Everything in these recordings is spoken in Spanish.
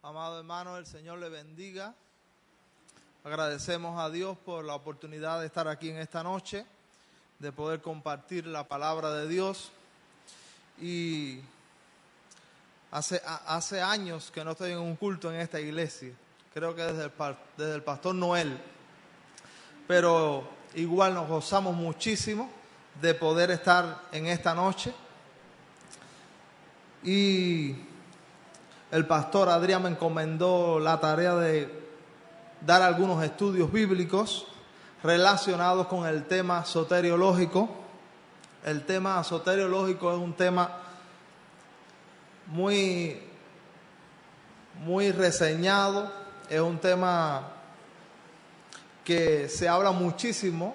Amado hermano, el Señor le bendiga. Agradecemos a Dios por la oportunidad de estar aquí en esta noche, de poder compartir la palabra de Dios. Y hace años que no estoy en un culto en esta iglesia, creo que desde el pastor Noel, pero igual nos gozamos muchísimo de poder estar en esta noche. Y el pastor Adrián me encomendó la tarea de dar algunos estudios bíblicos relacionados con el tema soteriológico. El tema soteriológico es un tema muy reseñado, es un tema que se habla muchísimo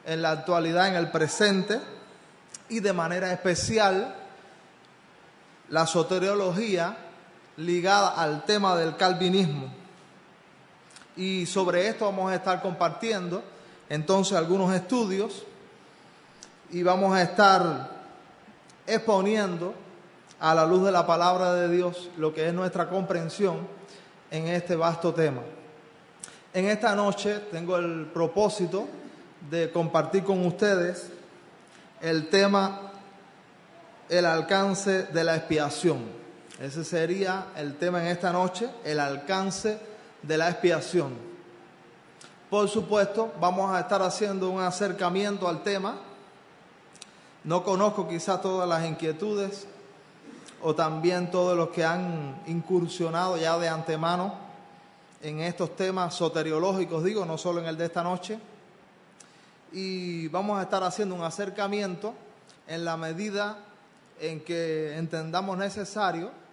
en la actualidad, en el presente, y de manera especial la soteriología ligada al tema del calvinismo. Y sobre esto vamos a estar compartiendo entonces algunos estudios y vamos a estar exponiendo a la luz de la palabra de Dios lo que es nuestra comprensión en este vasto tema. En esta noche tengo el propósito de compartir con ustedes el tema, el alcance de la expiación. Ese sería el tema en esta noche, el alcance de la expiación. Por supuesto, vamos a estar haciendo un acercamiento al tema. No conozco quizás todas las inquietudes o también todos los que han incursionado ya de antemano en estos temas soteriológicos, digo, no solo en el de esta noche. Y vamos a estar haciendo un acercamiento en la medida en que entendamos necesario.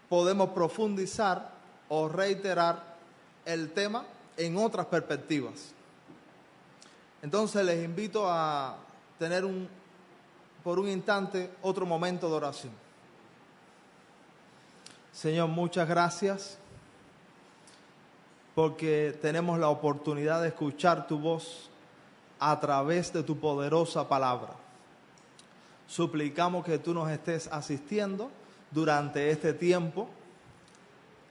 Podemos profundizar o reiterar el tema en otras perspectivas. Entonces les invito a tener por un instante otro momento de oración. Señor, muchas gracias porque tenemos la oportunidad de escuchar tu voz a través de tu poderosa palabra. Suplicamos que tú nos estés asistiendo durante este tiempo,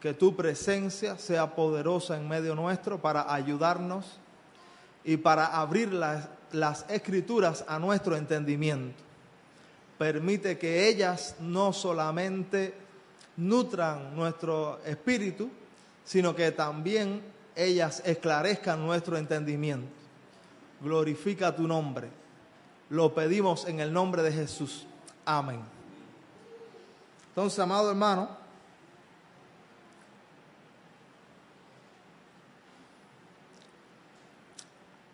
que tu presencia sea poderosa en medio nuestro para ayudarnos y para abrir las escrituras a nuestro entendimiento. Permite que ellas no solamente nutran nuestro espíritu, sino que también ellas esclarezcan nuestro entendimiento. Glorifica tu nombre. Lo pedimos en el nombre de Jesús. Amén. Entonces, amado hermano,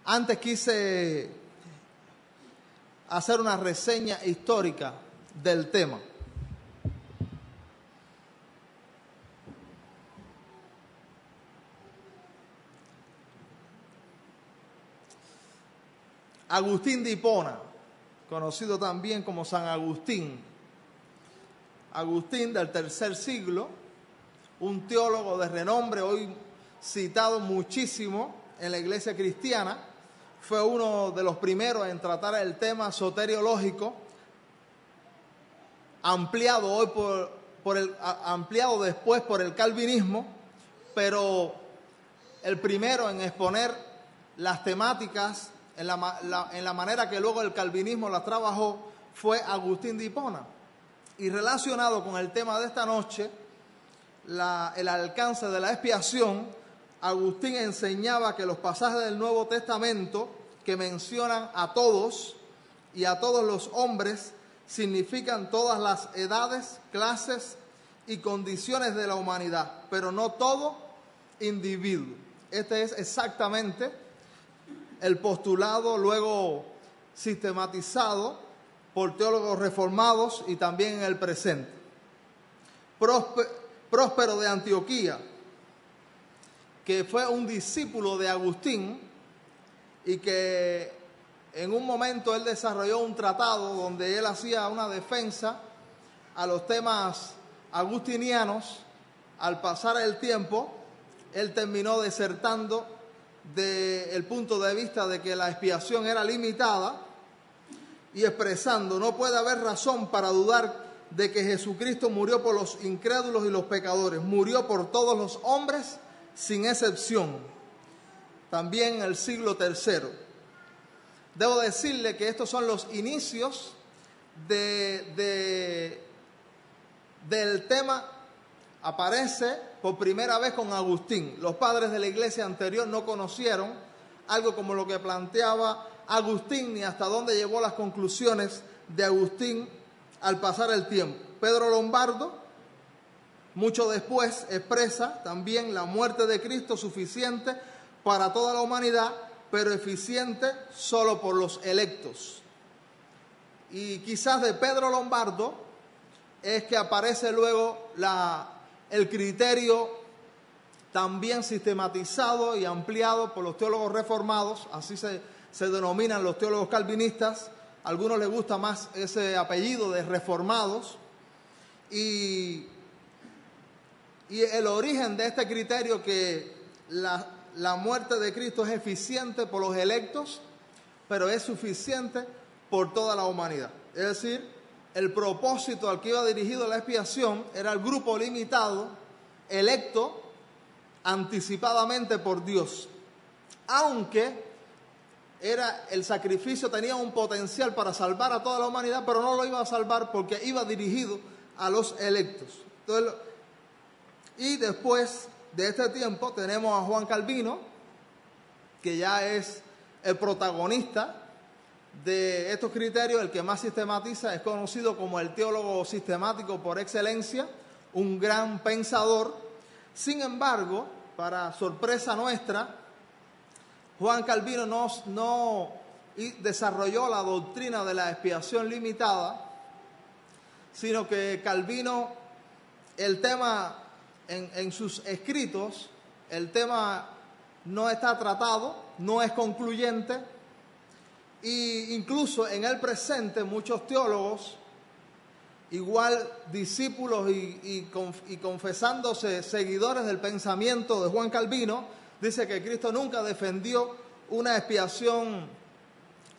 antes quise hacer una reseña histórica del tema. Agustín de Hipona, conocido también como San Agustín. Agustín del tercer siglo, un teólogo de renombre, hoy citado muchísimo en la iglesia cristiana, fue uno de los primeros en tratar el tema soteriológico, ampliado hoy ampliado después por el calvinismo, pero el primero en exponer las temáticas en la manera que luego el calvinismo las trabajó fue Agustín de Hipona. Y relacionado con el tema de esta noche, el alcance de la expiación, Agustín enseñaba que los pasajes del Nuevo Testamento que mencionan a todos y a todos los hombres significan todas las edades, clases y condiciones de la humanidad, pero no todo individuo. Este es exactamente el postulado luego sistematizado por teólogos reformados y también en el presente. Próspero de Antioquía, que fue un discípulo de Agustín y que en un momento él desarrolló un tratado donde él hacía una defensa a los temas agustinianos. Al pasar el tiempo, él terminó desertando del punto de vista de que la expiación era limitada y expresando: no puede haber razón para dudar de que Jesucristo murió por los incrédulos y los pecadores, murió por todos los hombres sin excepción, también en el siglo III. Debo decirle que estos son los inicios del tema. Aparece por primera vez con Agustín. Los padres de la iglesia anterior no conocieron algo como lo que planteaba Agustín, ni hasta dónde llevó las conclusiones de Agustín al pasar el tiempo. Pedro Lombardo, mucho después, expresa también la muerte de Cristo suficiente para toda la humanidad, pero eficiente solo por los electos. Y quizás de Pedro Lombardo es que aparece luego el criterio también sistematizado y ampliado por los teólogos reformados, así se denominan los teólogos calvinistas. A algunos les gusta más ese apellido de reformados. Y el origen de este criterio, que la muerte de Cristo es eficiente por los electos, pero es suficiente por toda la humanidad. Es decir, el propósito al que iba dirigido la expiación era el grupo limitado, electo anticipadamente por Dios. Aunque el sacrificio tenía un potencial para salvar a toda la humanidad, pero no lo iba a salvar porque iba dirigido a los electos. Entonces, y después de este tiempo tenemos a Juan Calvino, que ya es el protagonista de estos criterios, el que más sistematiza, es conocido como el teólogo sistemático por excelencia, un gran pensador. Sin embargo, para sorpresa nuestra, Juan Calvino no desarrolló la doctrina de la expiación limitada, sino que Calvino, el tema en sus escritos, el tema no está tratado, no es concluyente. Y incluso en el presente muchos teólogos, igual discípulos y confesándose seguidores del pensamiento de Juan Calvino, dice que Cristo nunca defendió una expiación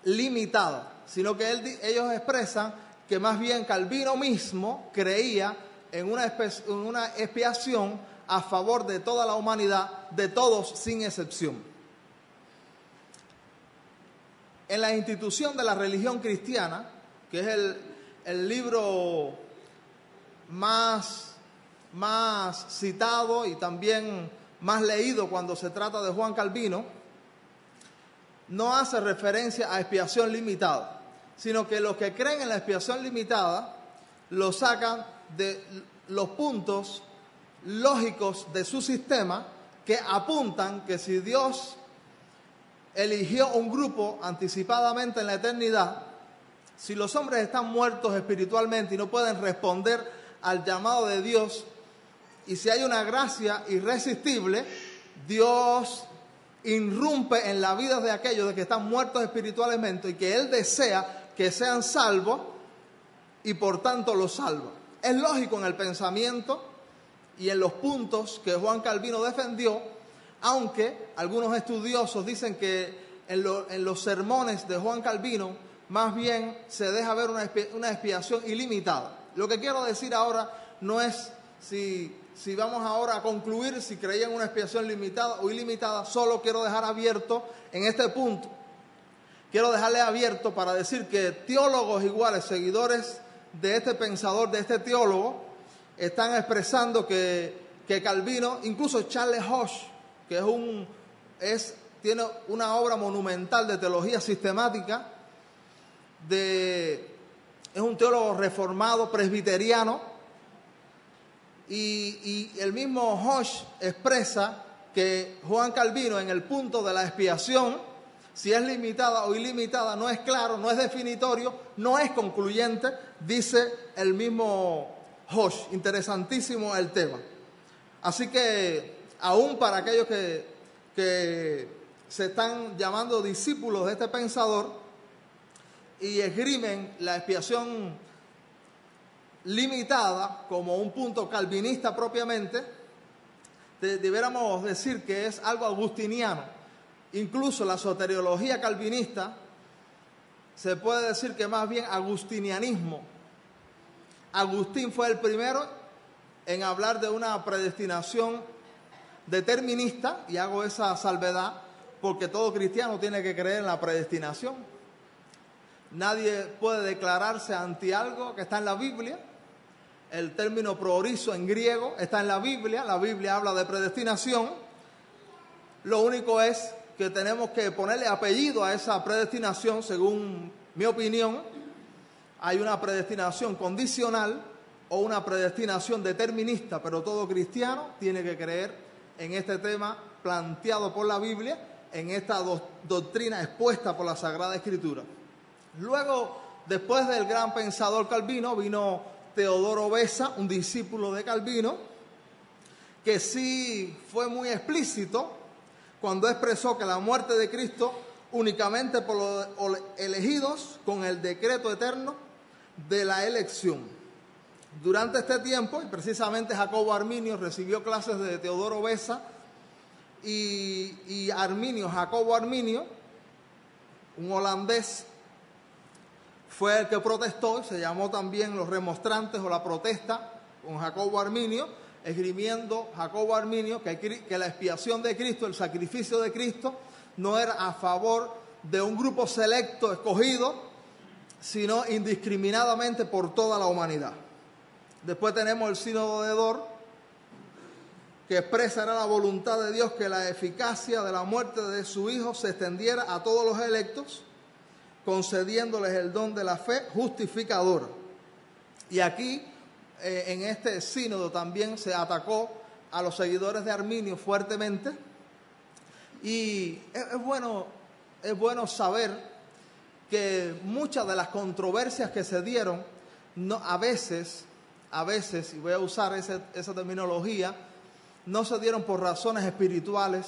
limitada, sino que ellos expresan que más bien Calvino mismo creía en una expiación a favor de toda la humanidad, de todos sin excepción. En la institución de la religión cristiana, que es el libro más citado y también más leído cuando se trata de Juan Calvino, no hace referencia a expiación limitada, sino que los que creen en la expiación limitada lo sacan de los puntos lógicos de su sistema, que apuntan que si Dios eligió un grupo anticipadamente en la eternidad, si los hombres están muertos espiritualmente y no pueden responder al llamado de Dios, y si hay una gracia irresistible, Dios irrumpe en la vida de aquellos de que están muertos espiritualmente y que Él desea que sean salvos y por tanto los salva. Es lógico en el pensamiento y en los puntos que Juan Calvino defendió, aunque algunos estudiosos dicen que en los sermones de Juan Calvino más bien se deja ver una expiación ilimitada. Lo que quiero decir ahora no es si vamos ahora a concluir si creían una expiación limitada o ilimitada, solo quiero dejar abierto en este punto. Quiero dejarle abierto para decir que teólogos iguales, seguidores de este pensador, de este teólogo, están expresando que Calvino, incluso Charles Hodge, que tiene una obra monumental de teología sistemática, es un teólogo reformado, presbiteriano, y el mismo Hodge expresa que Juan Calvino en el punto de la expiación, si es limitada o ilimitada, no es claro, no es definitorio, no es concluyente, dice el mismo Hodge. Interesantísimo el tema. Así que aún para aquellos que se están llamando discípulos de este pensador y esgrimen la expiación limitada como un punto calvinista propiamente, debiéramos decir que es algo agustiniano. Incluso la soteriología calvinista se puede decir que más bien agustinianismo. Agustín fue el primero en hablar de una predestinación determinista, y hago esa salvedad porque todo cristiano tiene que creer en la predestinación. Nadie puede declararse anti algo que está en la Biblia. El término proorizo en griego está en la Biblia habla de predestinación. Lo único es que tenemos que ponerle apellido a esa predestinación. Según mi opinión, hay una predestinación condicional o una predestinación determinista, pero todo cristiano tiene que creer en este tema planteado por la Biblia, en esta doctrina expuesta por la Sagrada Escritura. Luego, después del gran pensador Calvino, vino Teodoro Beza, un discípulo de Calvino, que sí fue muy explícito cuando expresó que la muerte de Cristo únicamente por los elegidos con el decreto eterno de la elección. Durante este tiempo, y precisamente Jacobo Arminio recibió clases de Teodoro Beza, y Jacobo Arminio, un holandés, fue el que protestó, y se llamó también los remonstrantes o la protesta con Jacobo Arminio, esgrimiendo Jacobo Arminio que la expiación de Cristo, el sacrificio de Cristo, no era a favor de un grupo selecto escogido, sino indiscriminadamente por toda la humanidad. Después tenemos el sínodo de Dort, que expresa la voluntad de Dios que la eficacia de la muerte de su Hijo se extendiera a todos los electos, concediéndoles el don de la fe justificadora. Y aquí, en este sínodo, también se atacó a los seguidores de Arminio fuertemente. Y es bueno saber que muchas de las controversias que se dieron, a veces, y voy a usar esa terminología, no se dieron por razones espirituales,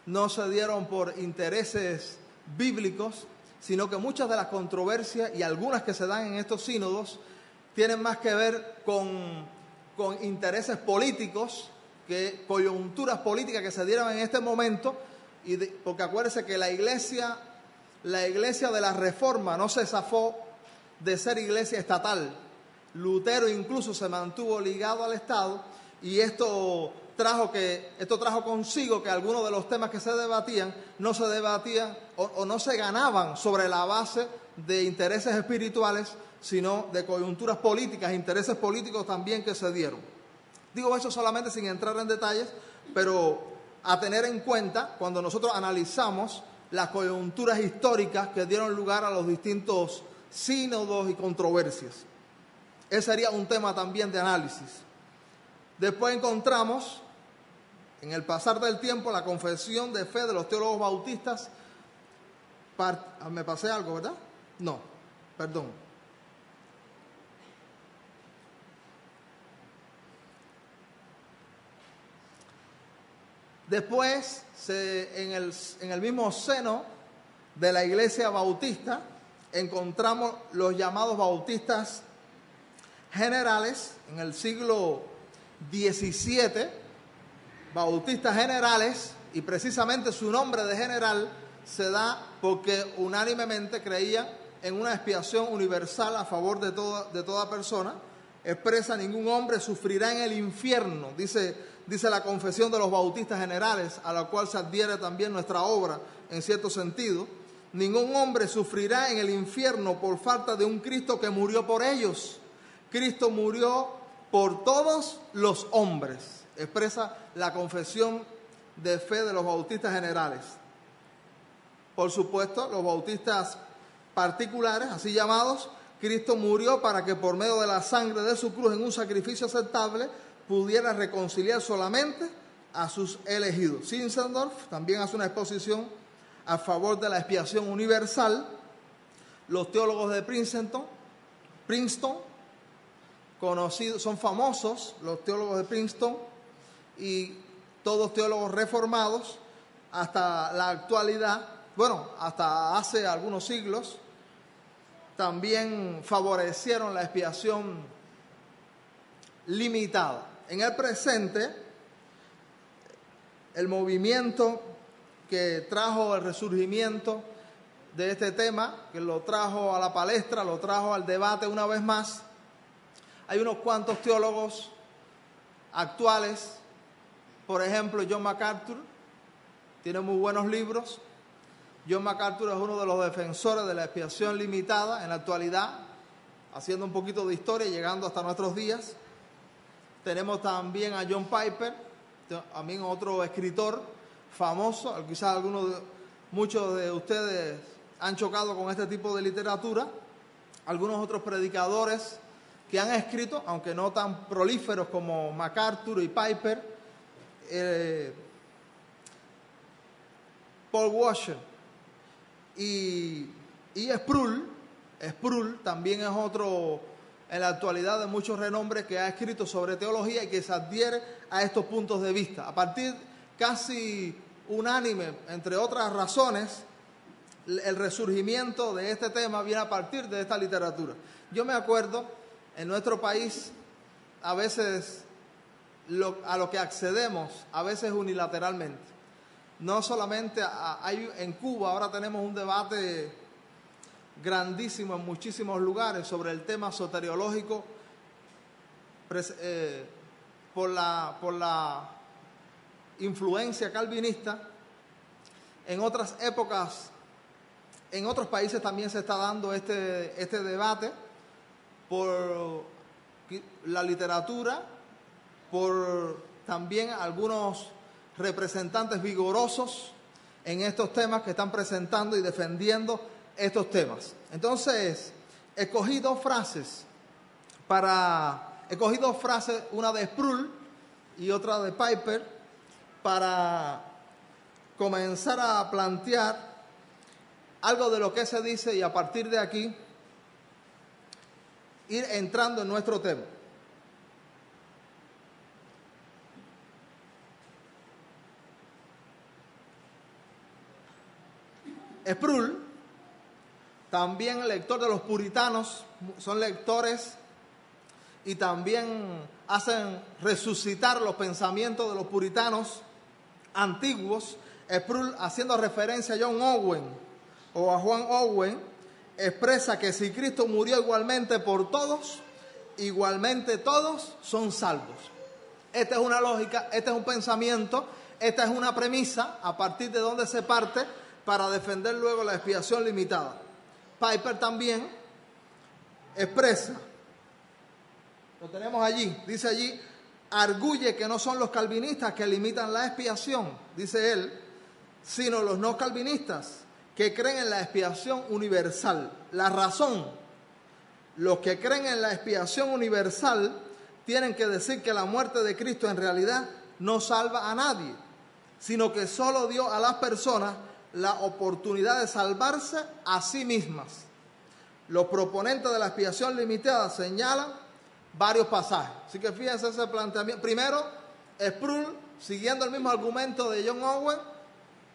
no se dieron por intereses bíblicos, sino que muchas de las controversias y algunas que se dan en estos sínodos tienen más que ver con intereses políticos, que coyunturas políticas que se dieron en este momento, porque acuérdense que la iglesia de la Reforma no se zafó de ser iglesia estatal. Lutero incluso se mantuvo ligado al Estado, y esto trajo consigo que algunos de los temas que se debatían no se debatían o no se ganaban sobre la base de intereses espirituales, sino de coyunturas políticas, intereses políticos también que se dieron. Digo eso solamente sin entrar en detalles, pero a tener en cuenta cuando nosotros analizamos las coyunturas históricas que dieron lugar a los distintos sínodos y controversias. Ese sería un tema también de análisis. Después encontramos, en el pasar del tiempo, la confesión de fe de los teólogos bautistas. ¿Me pasé algo, verdad? No, perdón. Después, en el mismo seno de la iglesia bautista, encontramos los llamados bautistas generales. En el siglo XVII, bautistas generales, y precisamente su nombre de general se da porque unánimemente creían en una expiación universal a favor de toda persona. Expresa: ningún hombre sufrirá en el infierno, dice la confesión de los bautistas generales, a la cual se adhiere también nuestra obra en cierto sentido. Ningún hombre sufrirá en el infierno por falta de un Cristo que murió por ellos. Cristo murió por todos los hombres, expresa la confesión de fe de los bautistas generales. Por supuesto, los bautistas particulares, así llamados, Cristo murió para que por medio de la sangre de su cruz en un sacrificio aceptable pudiera reconciliar solamente a sus elegidos. Zinzendorf también hace una exposición a favor de la expiación universal. Los teólogos de Princeton, conocidos, son famosos los teólogos de Princeton, y todos teólogos reformados hasta la actualidad, hasta hace algunos siglos, también favorecieron la expiación limitada. En el presente, el movimiento que trajo el resurgimiento de este tema, que lo trajo a la palestra, lo trajo al debate una vez más, Hay unos cuantos teólogos actuales, por ejemplo, John MacArthur, tiene muy buenos libros. John MacArthur es uno de los defensores de la expiación limitada en la actualidad, haciendo un poquito de historia, llegando hasta nuestros días. Tenemos también a John Piper, también otro escritor famoso, quizás muchos de ustedes han chocado con este tipo de literatura. Algunos otros predicadores que han escrito, aunque no tan prolíferos como MacArthur y Piper, Paul Washer y Sproul también es otro en la actualidad de mucho renombre que ha escrito sobre teología y que se adhiere a estos puntos de vista. A partir casi unánime, entre otras razones, el resurgimiento de este tema viene a partir de esta literatura. Yo me acuerdo, en nuestro país, a veces a lo que accedemos, a veces unilateralmente. No solamente en Cuba, ahora tenemos un debate grandísimo en muchísimos lugares sobre el tema soteriológico por la influencia calvinista. En otras épocas, en otros países también se está dando este debate por la literatura, por también algunos representantes vigorosos en estos temas que están presentando y defendiendo estos temas. Entonces, escogí dos frases, una de Sproul y otra de Piper, para comenzar a plantear algo de lo que se dice y a partir de aquí ir entrando en nuestro tema. Sproul, también lector de los puritanos, son lectores y también hacen resucitar los pensamientos de los puritanos antiguos. Sproul, haciendo referencia a John Owen o a Juan Owen, expresa que si Cristo murió igualmente por todos, igualmente todos son salvos. Esta es una lógica, este es un pensamiento, esta es una premisa a partir de donde se parte para defender luego la expiación limitada. Piper también expresa, lo tenemos allí, dice allí, arguye que no son los calvinistas que limitan la expiación, dice él, sino los no calvinistas que creen en la expiación universal. La razón, los que creen en la expiación universal tienen que decir que la muerte de Cristo en realidad no salva a nadie, sino que solo dio a las personas la oportunidad de salvarse a sí mismas. Los proponentes de la expiación limitada señalan varios pasajes. Así que fíjense ese planteamiento. Primero, Sproul, siguiendo el mismo argumento de John Owen,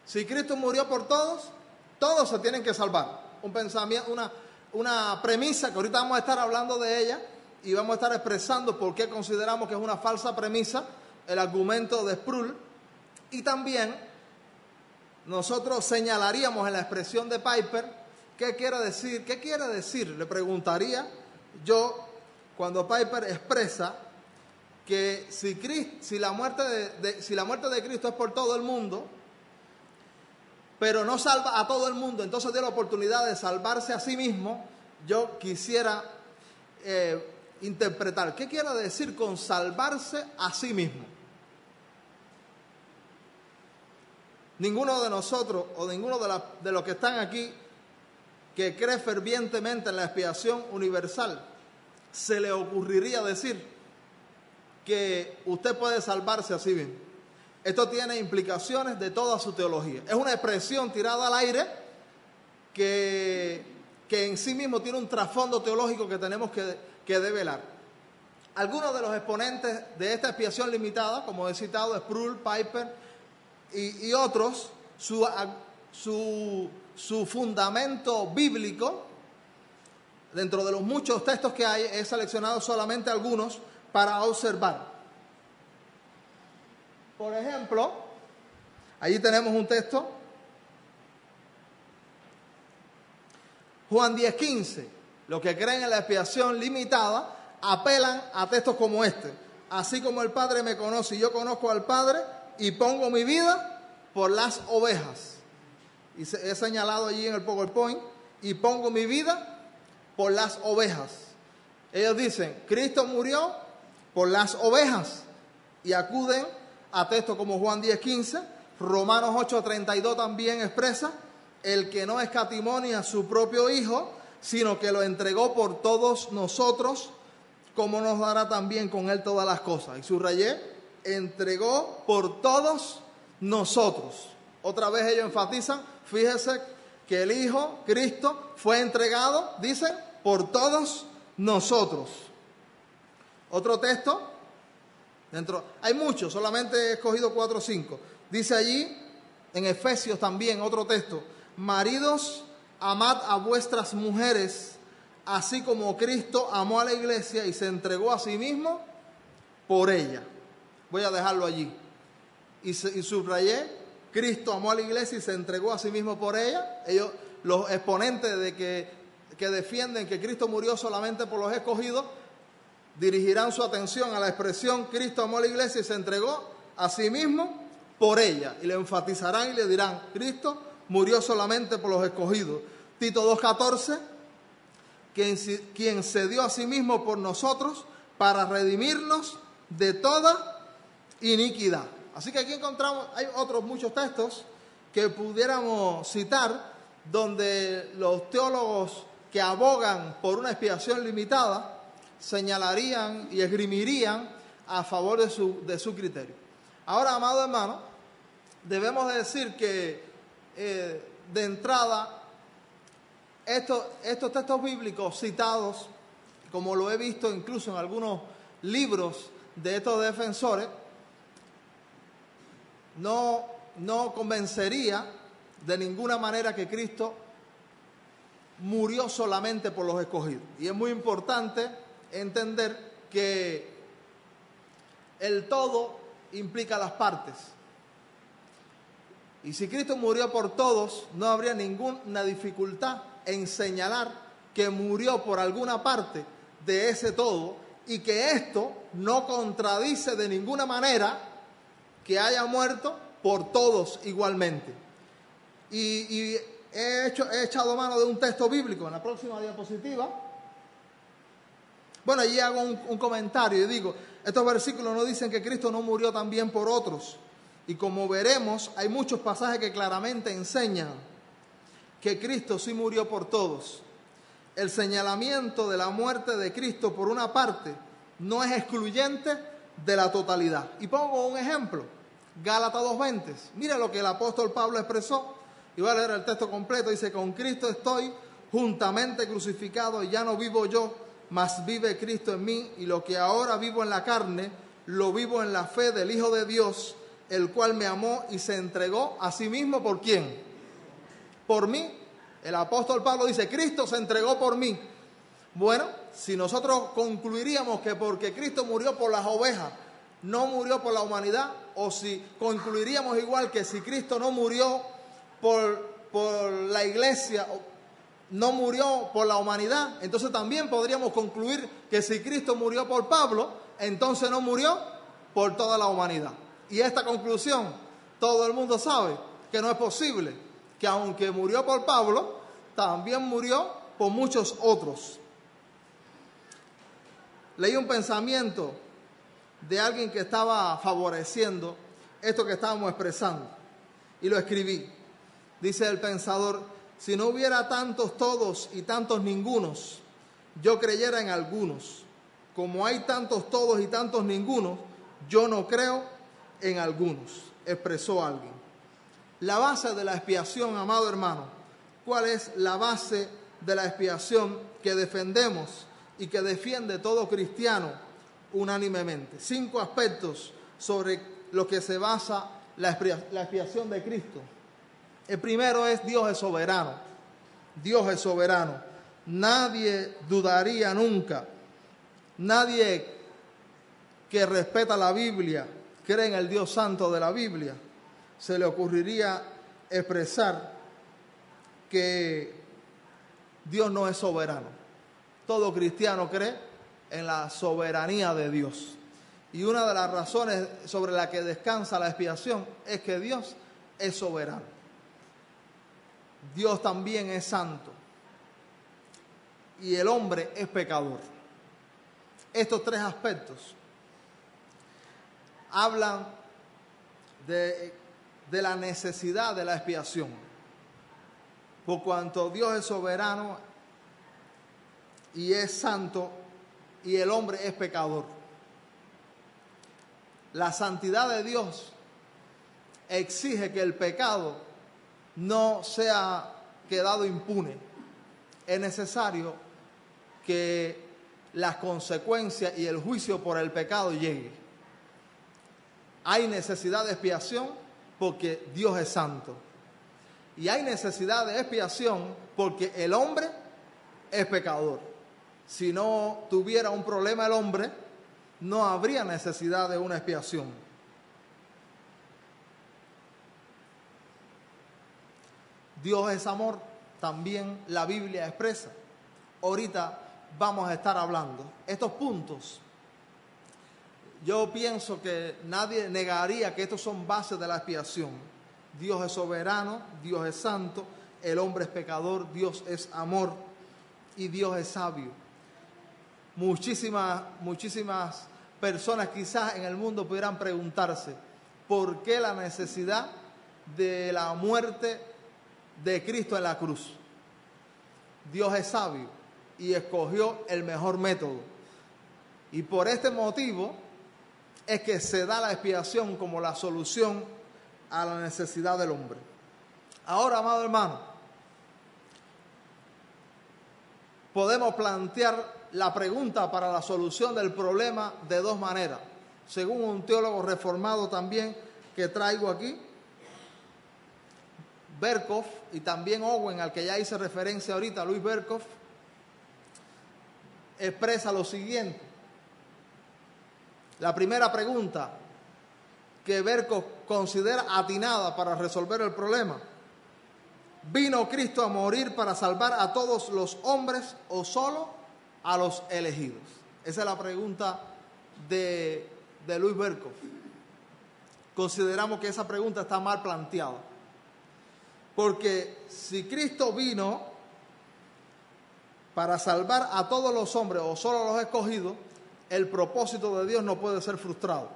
si Cristo murió por todos, todos se tienen que salvar. Un pensamiento, una premisa que ahorita vamos a estar hablando de ella y vamos a estar expresando por qué consideramos que es una falsa premisa el argumento de Sproul. Y también nosotros señalaríamos en la expresión de Piper qué quiere decir, le preguntaría yo, cuando Piper expresa que si la muerte de Cristo es por todo el mundo, pero no salva a todo el mundo, entonces dio la oportunidad de salvarse a sí mismo. Yo quisiera interpretar, ¿qué quiere decir con salvarse a sí mismo? Ninguno de nosotros o ninguno de los que están aquí que cree fervientemente en la expiación universal se le ocurriría decir que usted puede salvarse a sí mismo. Esto tiene implicaciones de toda su teología. Es una expresión tirada al aire que en sí mismo tiene un trasfondo teológico que tenemos que develar. Algunos de los exponentes de esta expiación limitada, como he citado, Sproul, Piper y otros, su fundamento bíblico, dentro de los muchos textos que hay, he seleccionado solamente algunos para observar. Por ejemplo, allí tenemos un texto, Juan 10:15. Los que creen en la expiación limitada apelan a textos como este. Así como el Padre me conoce y yo conozco al Padre y pongo mi vida por las ovejas. Y he señalado allí en el PowerPoint, y pongo mi vida por las ovejas. Ellos dicen, Cristo murió por las ovejas, y acuden a textos como Juan 10:15, Romanos 8:32 también expresa, el que no escatimó ni a su propio Hijo, sino que lo entregó por todos nosotros, ¿cómo nos dará también con él todas las cosas? Y subrayé, entregó por todos nosotros. Otra vez ellos enfatizan, fíjese que el Hijo, Cristo, fue entregado, dicen, por todos nosotros. Otro texto, hay muchos, solamente he escogido 4 o 5. Dice allí, en Efesios también, otro texto, maridos, amad a vuestras mujeres, así como Cristo amó a la iglesia y se entregó a sí mismo por ella. Voy a dejarlo allí. Y subrayé, Cristo amó a la iglesia y se entregó a sí mismo por ella. Ellos, los exponentes de que defienden que Cristo murió solamente por los escogidos, dirigirán su atención a la expresión Cristo amó a la iglesia y se entregó a sí mismo por ella. Y le enfatizarán y le dirán, Cristo murió solamente por los escogidos. Tito 2:14, quien se dio a sí mismo por nosotros para redimirnos de toda iniquidad. Así que aquí encontramos, hay otros muchos textos que pudiéramos citar, donde los teólogos que abogan por una expiación limitada señalarían y esgrimirían a favor de su criterio. Ahora, amado hermano, debemos decir que de entrada, estos textos bíblicos citados, como lo he visto incluso en algunos libros de estos defensores, no convencería de ninguna manera que Cristo murió solamente por los escogidos. Y es muy importante entender que el todo implica las partes. Y si Cristo murió por todos, no habría ninguna dificultad en señalar que murió por alguna parte de ese todo, y que esto no contradice de ninguna manera que haya muerto por todos igualmente. Y he echado mano de un texto bíblico en la próxima diapositiva. Bueno, allí hago un comentario y digo, estos versículos no dicen que Cristo no murió también por otros. Y como veremos, hay muchos pasajes que claramente enseñan que Cristo sí murió por todos. El señalamiento de la muerte de Cristo por una parte no es excluyente de la totalidad. Y pongo un ejemplo, Gálatas 2:20. Mira lo que el apóstol Pablo expresó. Y voy a leer el texto completo. Dice, con Cristo estoy juntamente crucificado, y ya no vivo yo, mas vive Cristo en mí, y lo que ahora vivo en la carne, lo vivo en la fe del Hijo de Dios, el cual me amó y se entregó a sí mismo. ¿Por quién? Por mí. El apóstol Pablo dice, Cristo se entregó por mí. Bueno, si nosotros concluiríamos que porque Cristo murió por las ovejas, no murió por la humanidad, o si concluiríamos igual que si Cristo no murió por la iglesia, no murió por la humanidad, entonces también podríamos concluir que si Cristo murió por Pablo, entonces no murió por toda la humanidad. Y esta conclusión, todo el mundo sabe que no es posible, que aunque murió por Pablo, también murió por muchos otros. Leí un pensamiento de alguien que estaba favoreciendo esto que estábamos expresando, y lo escribí. Dice el pensador, si no hubiera tantos todos y tantos ningunos, yo creyera en algunos. Como hay tantos todos y tantos ningunos, yo no creo en algunos, expresó alguien. La base de la expiación, amado hermano, ¿cuál es la base de la expiación que defendemos y que defiende todo cristiano unánimemente? 5 aspectos sobre los que se basa la expiación de Cristo. El primero es Dios es soberano. Dios es soberano. Nadie dudaría nunca. Nadie que respeta la Biblia, cree en el Dios santo de la Biblia, se le ocurriría expresar que Dios no es soberano. Todo cristiano cree en la soberanía de Dios. Y una de las razones sobre la que descansa la expiación es que Dios es soberano. Dios también es santo. Y el hombre es pecador. Estos tres aspectos hablan de la necesidad de la expiación. Por cuanto Dios es soberano y es santo y el hombre es pecador. La santidad de Dios exige que el pecado no sea quedado impune. Es necesario que las consecuencias y el juicio por el pecado llegue. Hay necesidad de expiación porque Dios es santo. Y hay necesidad de expiación porque el hombre es pecador. Si no tuviera un problema el hombre, no habría necesidad de una expiación. Dios es amor, también la Biblia expresa. Ahorita vamos a estar hablando estos puntos. Yo pienso que nadie negaría que estos son bases de la expiación. Dios es soberano, Dios es santo, el hombre es pecador, Dios es amor y Dios es sabio. Muchísimas personas quizás en el mundo pudieran preguntarse ¿por qué la necesidad de la muerte de Cristo en la cruz? Dios es sabio y escogió el mejor método. Y por este motivo es que se da la expiación como la solución a la necesidad del hombre. Ahora, amado hermano, podemos plantear la pregunta para la solución del problema de dos maneras, según un teólogo reformado también que traigo aquí, Berkhof, y también Owen, al que ya hice referencia ahorita, Louis Berkhof, expresa lo siguiente. La primera pregunta que Berkhof considera atinada para resolver el problema: ¿vino Cristo a morir para salvar a todos los hombres o solo a los elegidos? Esa es la pregunta de Louis Berkhof. Consideramos que esa pregunta está mal planteada. Porque si Cristo vino para salvar a todos los hombres o solo a los escogidos, el propósito de Dios no puede ser frustrado.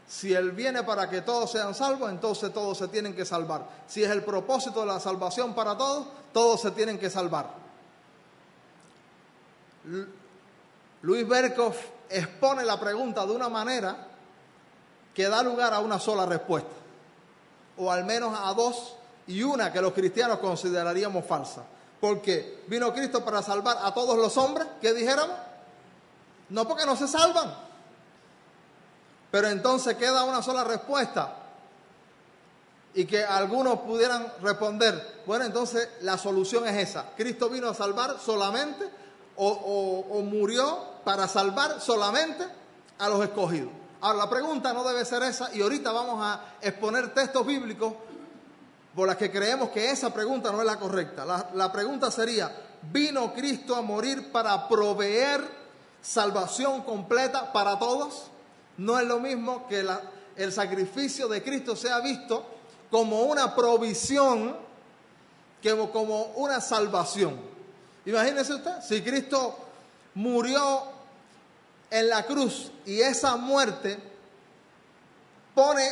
Si Él viene para que todos sean salvos, entonces todos se tienen que salvar. Si es el propósito de la salvación para todos, todos se tienen que salvar. Louis Berkhof expone la pregunta de una manera que da lugar a una sola respuesta, o al menos a dos, y una que los cristianos consideraríamos falsa. Porque vino Cristo para salvar a todos los hombres, ¿qué dijéramos? No, porque no se salvan. Pero entonces queda una sola respuesta. Y que algunos pudieran responder, bueno, entonces la solución es esa. Cristo vino a salvar solamente o murió para salvar solamente a los escogidos. Ahora, la pregunta no debe ser esa, y ahorita vamos a exponer textos bíblicos por las que creemos que esa pregunta no es la correcta. La pregunta sería, ¿vino Cristo a morir para proveer salvación completa para todos? No es lo mismo que el sacrificio de Cristo sea visto como una provisión que como una salvación. Imagínese usted, si Cristo murió en la cruz y esa muerte pone,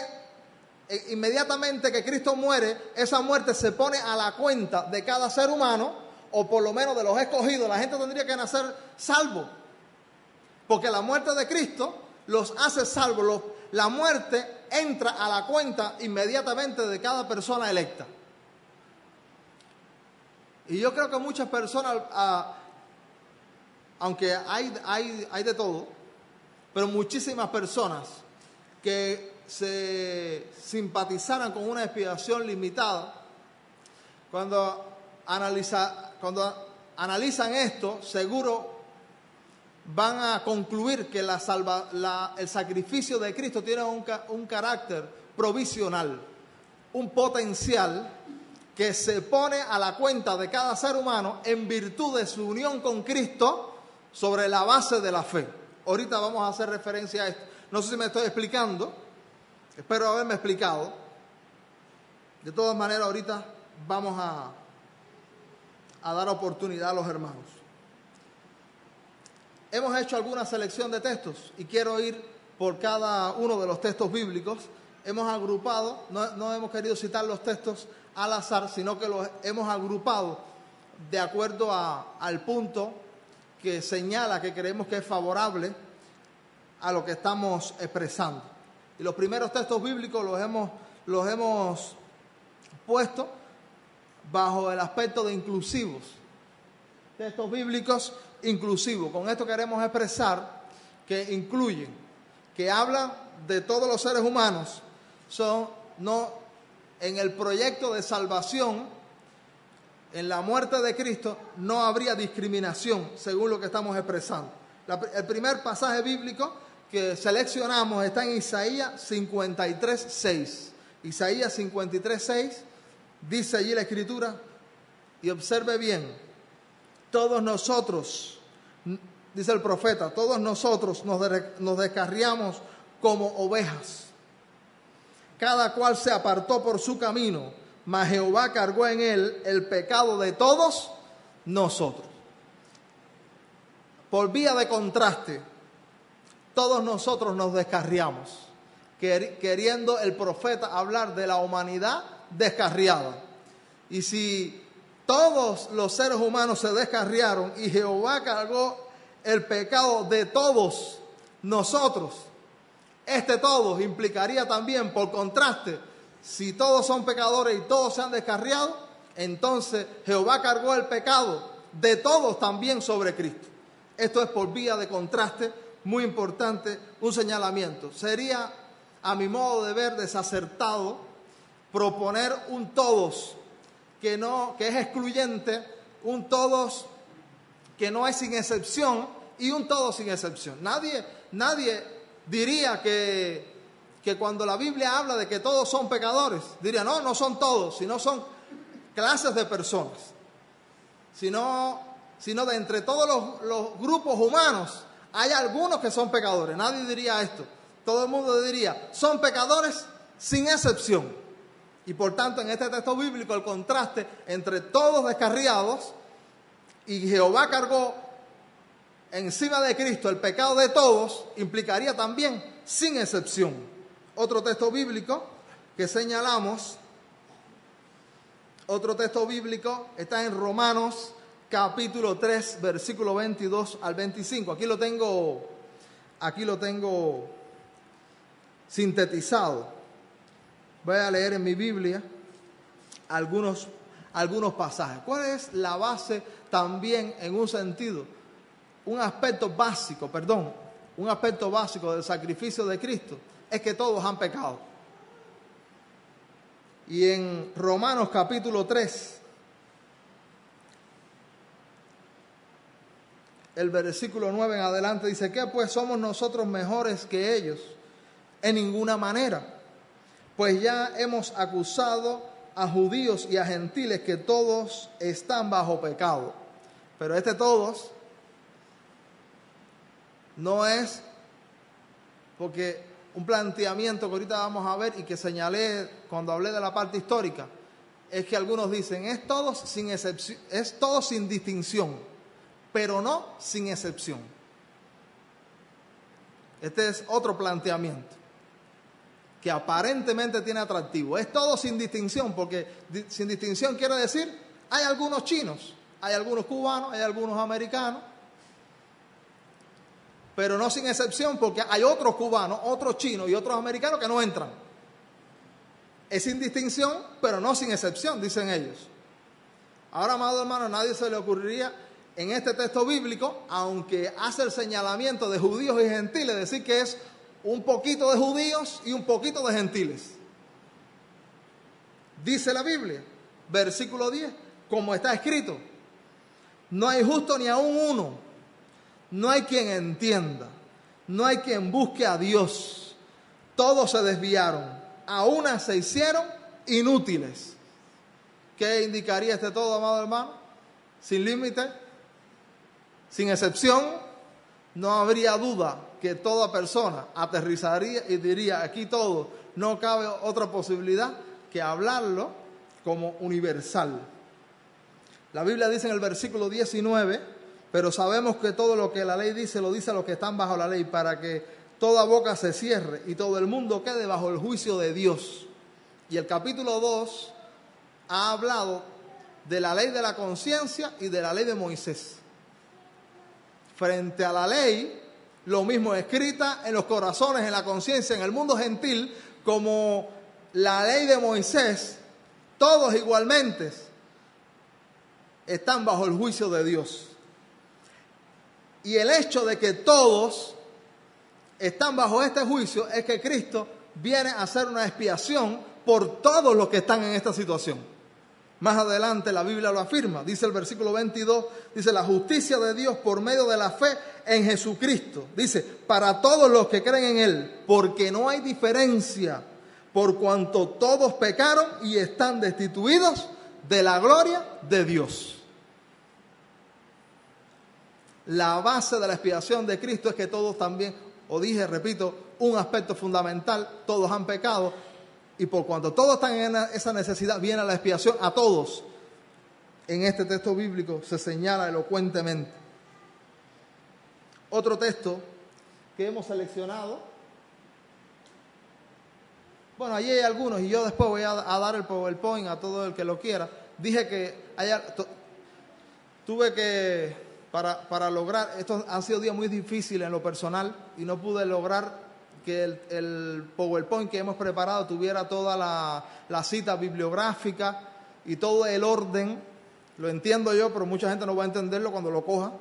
inmediatamente que Cristo muere, esa muerte se pone a la cuenta de cada ser humano, o por lo menos de los escogidos. La gente tendría que nacer salvo, porque la muerte de Cristo los hace salvos. La muerte entra a la cuenta inmediatamente de cada persona electa. Y yo creo que muchas personas, aunque hay de todo, pero muchísimas personas que se simpatizaran con una expiación limitada, cuando analizan esto, seguro van a concluir que el sacrificio de Cristo tiene un carácter provisional, un potencial que se pone a la cuenta de cada ser humano en virtud de su unión con Cristo sobre la base de la fe. Ahorita vamos a hacer referencia a esto. No sé si me estoy explicando, espero haberme explicado. De todas maneras, ahorita vamos a dar oportunidad a los hermanos. Hemos hecho alguna selección de textos y quiero ir por cada uno de los textos bíblicos. Hemos agrupado, no hemos querido citar los textos al azar, sino que los hemos agrupado de acuerdo al punto que señala que creemos que es favorable a lo que estamos expresando. Y los primeros textos bíblicos los hemos puesto bajo el aspecto de inclusivos. Textos bíblicos inclusivos. Con esto queremos expresar que incluyen, que hablan de todos los seres humanos. En el proyecto de salvación, en la muerte de Cristo, no habría discriminación, según lo que estamos expresando. El primer pasaje bíblico que seleccionamos está en Isaías 53:6. Isaías 53:6 dice allí la Escritura, y observe bien, todos nosotros, dice el profeta, todos nosotros nos descarriamos como ovejas. Cada cual se apartó por su camino, mas Jehová cargó en él el pecado de todos nosotros. Por vía de contraste, todos nosotros nos descarriamos, queriendo el profeta hablar de la humanidad descarriada. Y si todos los seres humanos se descarriaron y Jehová cargó el pecado de todos nosotros, todos implicaría también, por contraste, si todos son pecadores y todos se han descarriado, entonces Jehová cargó el pecado de todos también sobre Cristo. Esto es por vía de contraste, muy importante, un señalamiento. Sería, a mi modo de ver, desacertado proponer un todos que es excluyente, un todos que no es sin excepción y un todos sin excepción. Nadie diría que cuando la Biblia habla de que todos son pecadores, diría no son todos, sino son clases de personas. Sino de entre todos los grupos humanos hay algunos que son pecadores. Nadie diría esto. Todo el mundo diría, son pecadores sin excepción. Y por tanto, en este texto bíblico, el contraste entre todos descarriados y Jehová cargó encima de Cristo el pecado de todos, implicaría también sin excepción. Otro texto bíblico que señalamos, está en Romanos capítulo 3, versículo 22 al 25. Aquí lo tengo sintetizado. Voy a leer en mi Biblia algunos pasajes. ¿Cuál es la base también en un sentido? Un aspecto básico del sacrificio de Cristo es que todos han pecado. Y en Romanos capítulo 3, el versículo 9 en adelante dice, ¿qué pues somos nosotros mejores que ellos? En ninguna manera. Pues ya hemos acusado a judíos y a gentiles que todos están bajo pecado. Pero todos no es porque un planteamiento que ahorita vamos a ver y que señalé cuando hablé de la parte histórica, es que algunos dicen, es todos sin excepción, es todos sin distinción, pero no sin excepción. Este es otro planteamiento que aparentemente tiene atractivo. Es todo sin distinción, porque sin distinción quiere decir, hay algunos chinos, hay algunos cubanos, hay algunos americanos, pero no sin excepción, porque hay otros cubanos, otros chinos y otros americanos que no entran. Es sin distinción, pero no sin excepción, dicen ellos. Ahora, amado hermano, a nadie se le ocurriría en este texto bíblico, aunque hace el señalamiento de judíos y gentiles, decir que es un poquito de judíos y un poquito de gentiles. Dice la Biblia, versículo 10, como está escrito, no hay justo ni aún uno, no hay quien entienda, no hay quien busque a Dios, todos se desviaron, a una se hicieron inútiles. ¿Qué indicaría todo, amado hermano? Sin límite, sin excepción, no habría duda que toda persona aterrizaría y diría, aquí todo, no cabe otra posibilidad que hablarlo como universal. La Biblia dice en el versículo 19, pero sabemos que todo lo que la ley dice, lo dice a los que están bajo la ley, para que toda boca se cierre y todo el mundo quede bajo el juicio de Dios. Y el capítulo 2 ha hablado de la ley de la conciencia y de la ley de Moisés. Frente a la ley, lo mismo escrita en los corazones, en la conciencia, en el mundo gentil, como la ley de Moisés, todos igualmente están bajo el juicio de Dios. Y el hecho de que todos están bajo este juicio es que Cristo viene a hacer una expiación por todos los que están en esta situación. Más adelante la Biblia lo afirma, dice el versículo 22, dice la justicia de Dios por medio de la fe en Jesucristo. Dice, para todos los que creen en Él, porque no hay diferencia, por cuanto todos pecaron y están destituidos de la gloria de Dios. La base de la expiación de Cristo es que todos también, repito, un aspecto fundamental, todos han pecado. Y por cuanto todos están en esa necesidad, viene la expiación a todos. En este texto bíblico se señala elocuentemente. Otro texto que hemos seleccionado. Bueno, allí hay algunos y yo después voy a dar el PowerPoint a todo el que lo quiera. Dije que tuve que, para lograr, estos han sido días muy difíciles en lo personal y no pude lograr que el PowerPoint que hemos preparado tuviera toda la cita bibliográfica y todo el orden. Lo entiendo yo, pero mucha gente no va a entenderlo cuando lo coja.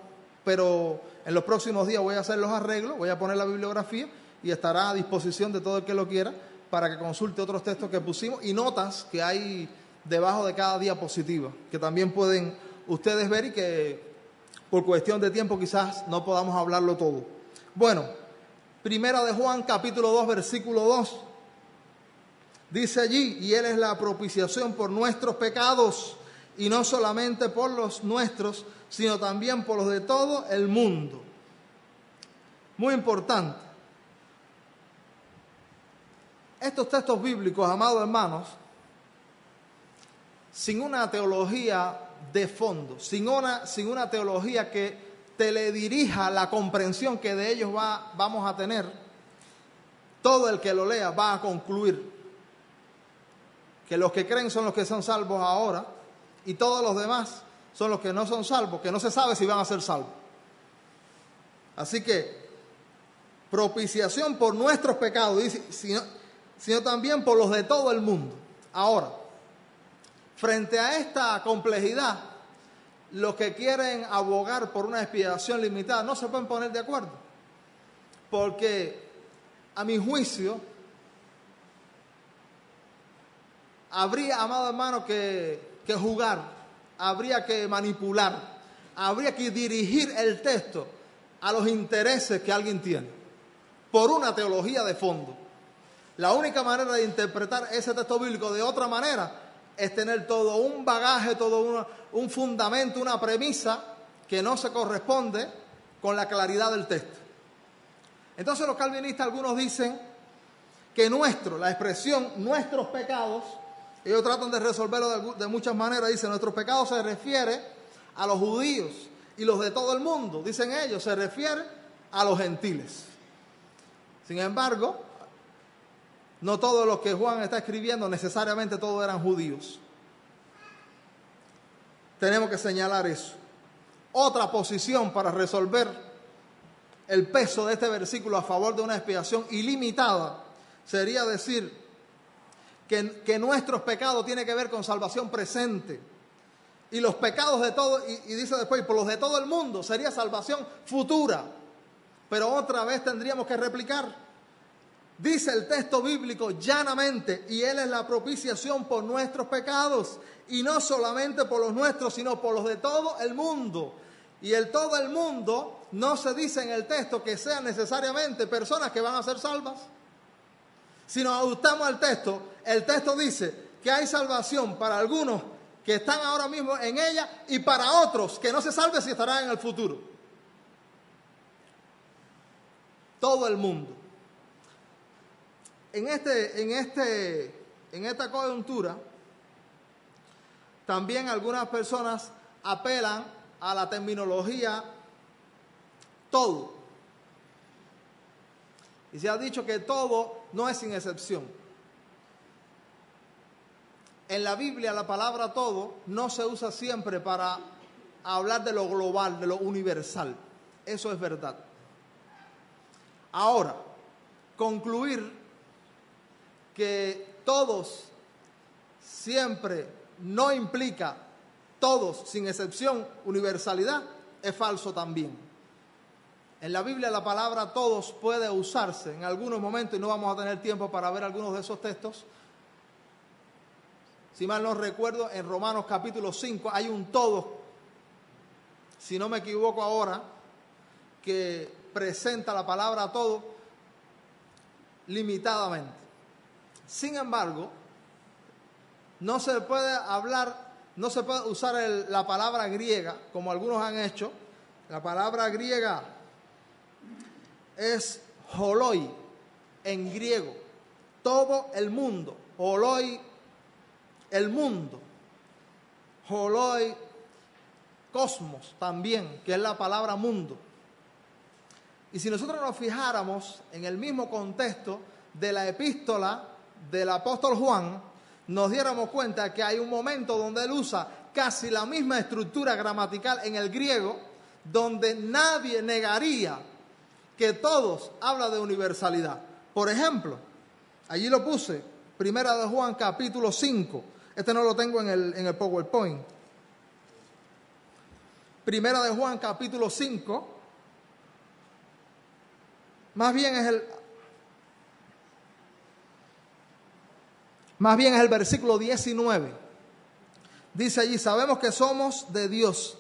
Pero en los próximos días voy a hacer los arreglos, voy a poner la bibliografía y estará a disposición de todo el que lo quiera para que consulte otros textos que pusimos y notas que hay debajo de cada diapositiva, que también pueden ustedes ver y que por cuestión de tiempo quizás no podamos hablarlo todo. Bueno, Primera de Juan, capítulo 2, versículo 2. Dice allí, y Él es la propiciación por nuestros pecados, y no solamente por los nuestros, sino también por los de todo el mundo. Muy importante. Estos textos bíblicos, amados hermanos, sin una teología de fondo, sin una teología que teledirija la comprensión que de ellos vamos a tener, todo el que lo lea va a concluir que los que creen son los que son salvos ahora y todos los demás son los que no son salvos, que no se sabe si van a ser salvos. Así que propiciación por nuestros pecados, dice, sino también por los de todo el mundo. Ahora, frente a esta complejidad, los que quieren abogar por una expiación limitada no se pueden poner de acuerdo, porque a mi juicio habría, amado hermano, que jugar, habría que manipular, habría que dirigir el texto a los intereses que alguien tiene, por una teología de fondo. La única manera de interpretar ese texto bíblico de otra manera es tener todo un bagaje, todo un fundamento, una premisa que no se corresponde con la claridad del texto. Entonces los calvinistas, algunos dicen que la expresión nuestros pecados, ellos tratan de resolverlo de muchas maneras, dicen nuestros pecados se refiere a los judíos y los de todo el mundo, dicen ellos, se refiere a los gentiles. Sin embargo, no todos los que Juan está escribiendo, necesariamente todos eran judíos. Tenemos que señalar eso. Otra posición para resolver el peso de este versículo a favor de una expiación ilimitada sería decir que nuestros pecados tienen que ver con salvación presente. Y los pecados de todos, y dice después, por los de todo el mundo, sería salvación futura. Pero otra vez tendríamos que replicar. Dice el texto bíblico llanamente, y Él es la propiciación por nuestros pecados, y no solamente por los nuestros, sino por los de todo el mundo. Y el todo el mundo no se dice en el texto que sean necesariamente personas que van a ser salvas. Si nos ajustamos al texto, el texto dice que hay salvación para algunos que están ahora mismo en ella y para otros que no se salven si estarán en el futuro. todo el mundo. En esta coyuntura, también algunas personas apelan a la terminología todo. Y se ha dicho que todo no es sin excepción. En la Biblia la palabra todo no se usa siempre para hablar de lo global, de lo universal. Eso es verdad. Ahora, concluir que todos siempre no implica todos, sin excepción, universalidad, es falso también. En la Biblia la palabra todos puede usarse en algunos momentos, y no vamos a tener tiempo para ver algunos de esos textos. Si mal no recuerdo, en Romanos capítulo 5 hay un todo, si no me equivoco ahora, que presenta la palabra todo limitadamente. Sin embargo, no se puede usar la palabra griega, como algunos han hecho. La palabra griega es holoi en griego, todo el mundo, holoi, el mundo, holoi, cosmos también, que es la palabra mundo. Y si nosotros nos fijáramos en el mismo contexto de la epístola del apóstol Juan, nos diéramos cuenta que hay un momento donde él usa casi la misma estructura gramatical en el griego, donde nadie negaría que todos habla de universalidad. Por ejemplo, allí lo puse, Primera de Juan capítulo 5. Este no lo tengo en el PowerPoint. Primera de Juan capítulo 5. Más bien es el versículo 19. Dice allí, sabemos que somos de Dios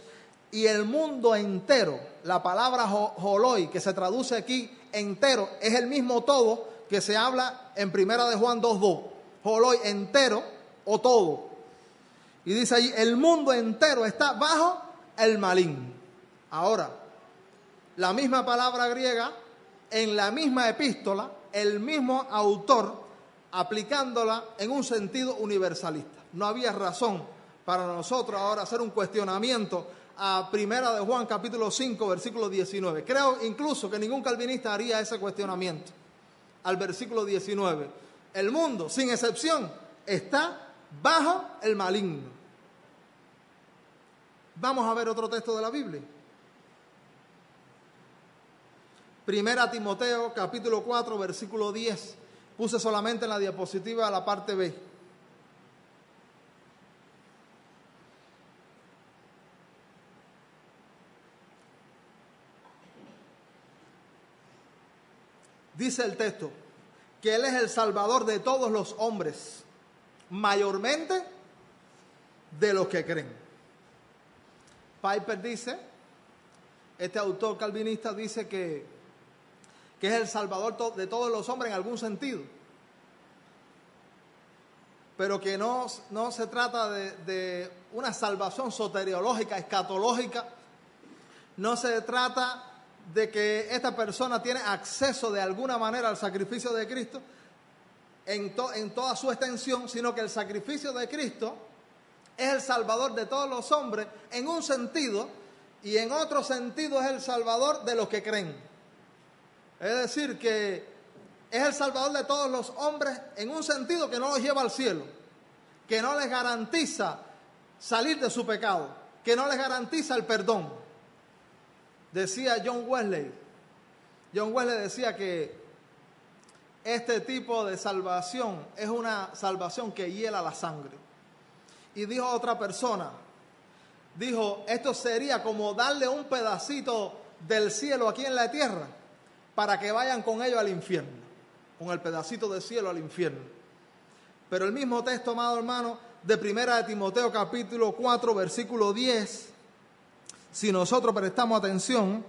y el mundo entero, la palabra holoi, que se traduce aquí entero, es el mismo todo que se habla en Primera de Juan 2:2. Holoi, entero o todo. Y dice allí, el mundo entero está bajo el maligno. Ahora, la misma palabra griega, en la misma epístola, el mismo autor, aplicándola en un sentido universalista. No había razón para nosotros ahora hacer un cuestionamiento a Primera de Juan capítulo 5 versículo 19. Creo incluso que ningún calvinista haría ese cuestionamiento al versículo 19. El mundo, sin excepción, está bajo el maligno. Vamos a ver otro texto de la Biblia. Primera Timoteo capítulo 4 versículo 10. Puse solamente en la diapositiva la parte B. Dice el texto que Él es el Salvador de todos los hombres, mayormente de los que creen. Piper dice, este autor calvinista dice que es el Salvador de todos los hombres en algún sentido, pero que no se trata de una salvación soteriológica, escatológica. No se trata de que esta persona tiene acceso de alguna manera al sacrificio de Cristo en toda su extensión, sino que el sacrificio de Cristo es el Salvador de todos los hombres en un sentido, y en otro sentido es el Salvador de los que creen. Es decir, que es el Salvador de todos los hombres en un sentido que no los lleva al cielo, que no les garantiza salir de su pecado, que no les garantiza el perdón. Decía John Wesley decía que este tipo de salvación es una salvación que hiela la sangre. Y dijo a otra persona, esto sería como darle un pedacito del cielo aquí en la tierra para que vayan con ellos al infierno, con el pedacito de cielo al infierno. Pero el mismo texto, amado hermano, de Primera de Timoteo capítulo 4 versículo 10, si nosotros prestamos atención,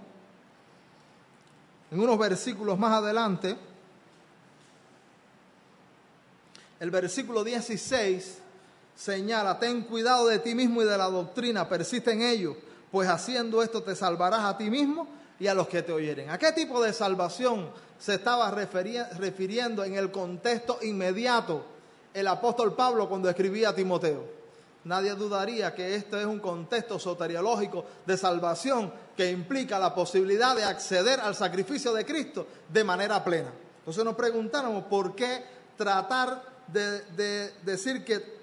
en unos versículos más adelante, el versículo 16 señala, ten cuidado de ti mismo y de la doctrina, persiste en ello, pues haciendo esto te salvarás a ti mismo y a los que te oyeren. ¿A qué tipo de salvación se estaba refiriendo en el contexto inmediato el apóstol Pablo cuando escribía a Timoteo? Nadie dudaría que este es un contexto soteriológico de salvación que implica la posibilidad de acceder al sacrificio de Cristo de manera plena. Entonces nos preguntáramos por qué tratar de decir que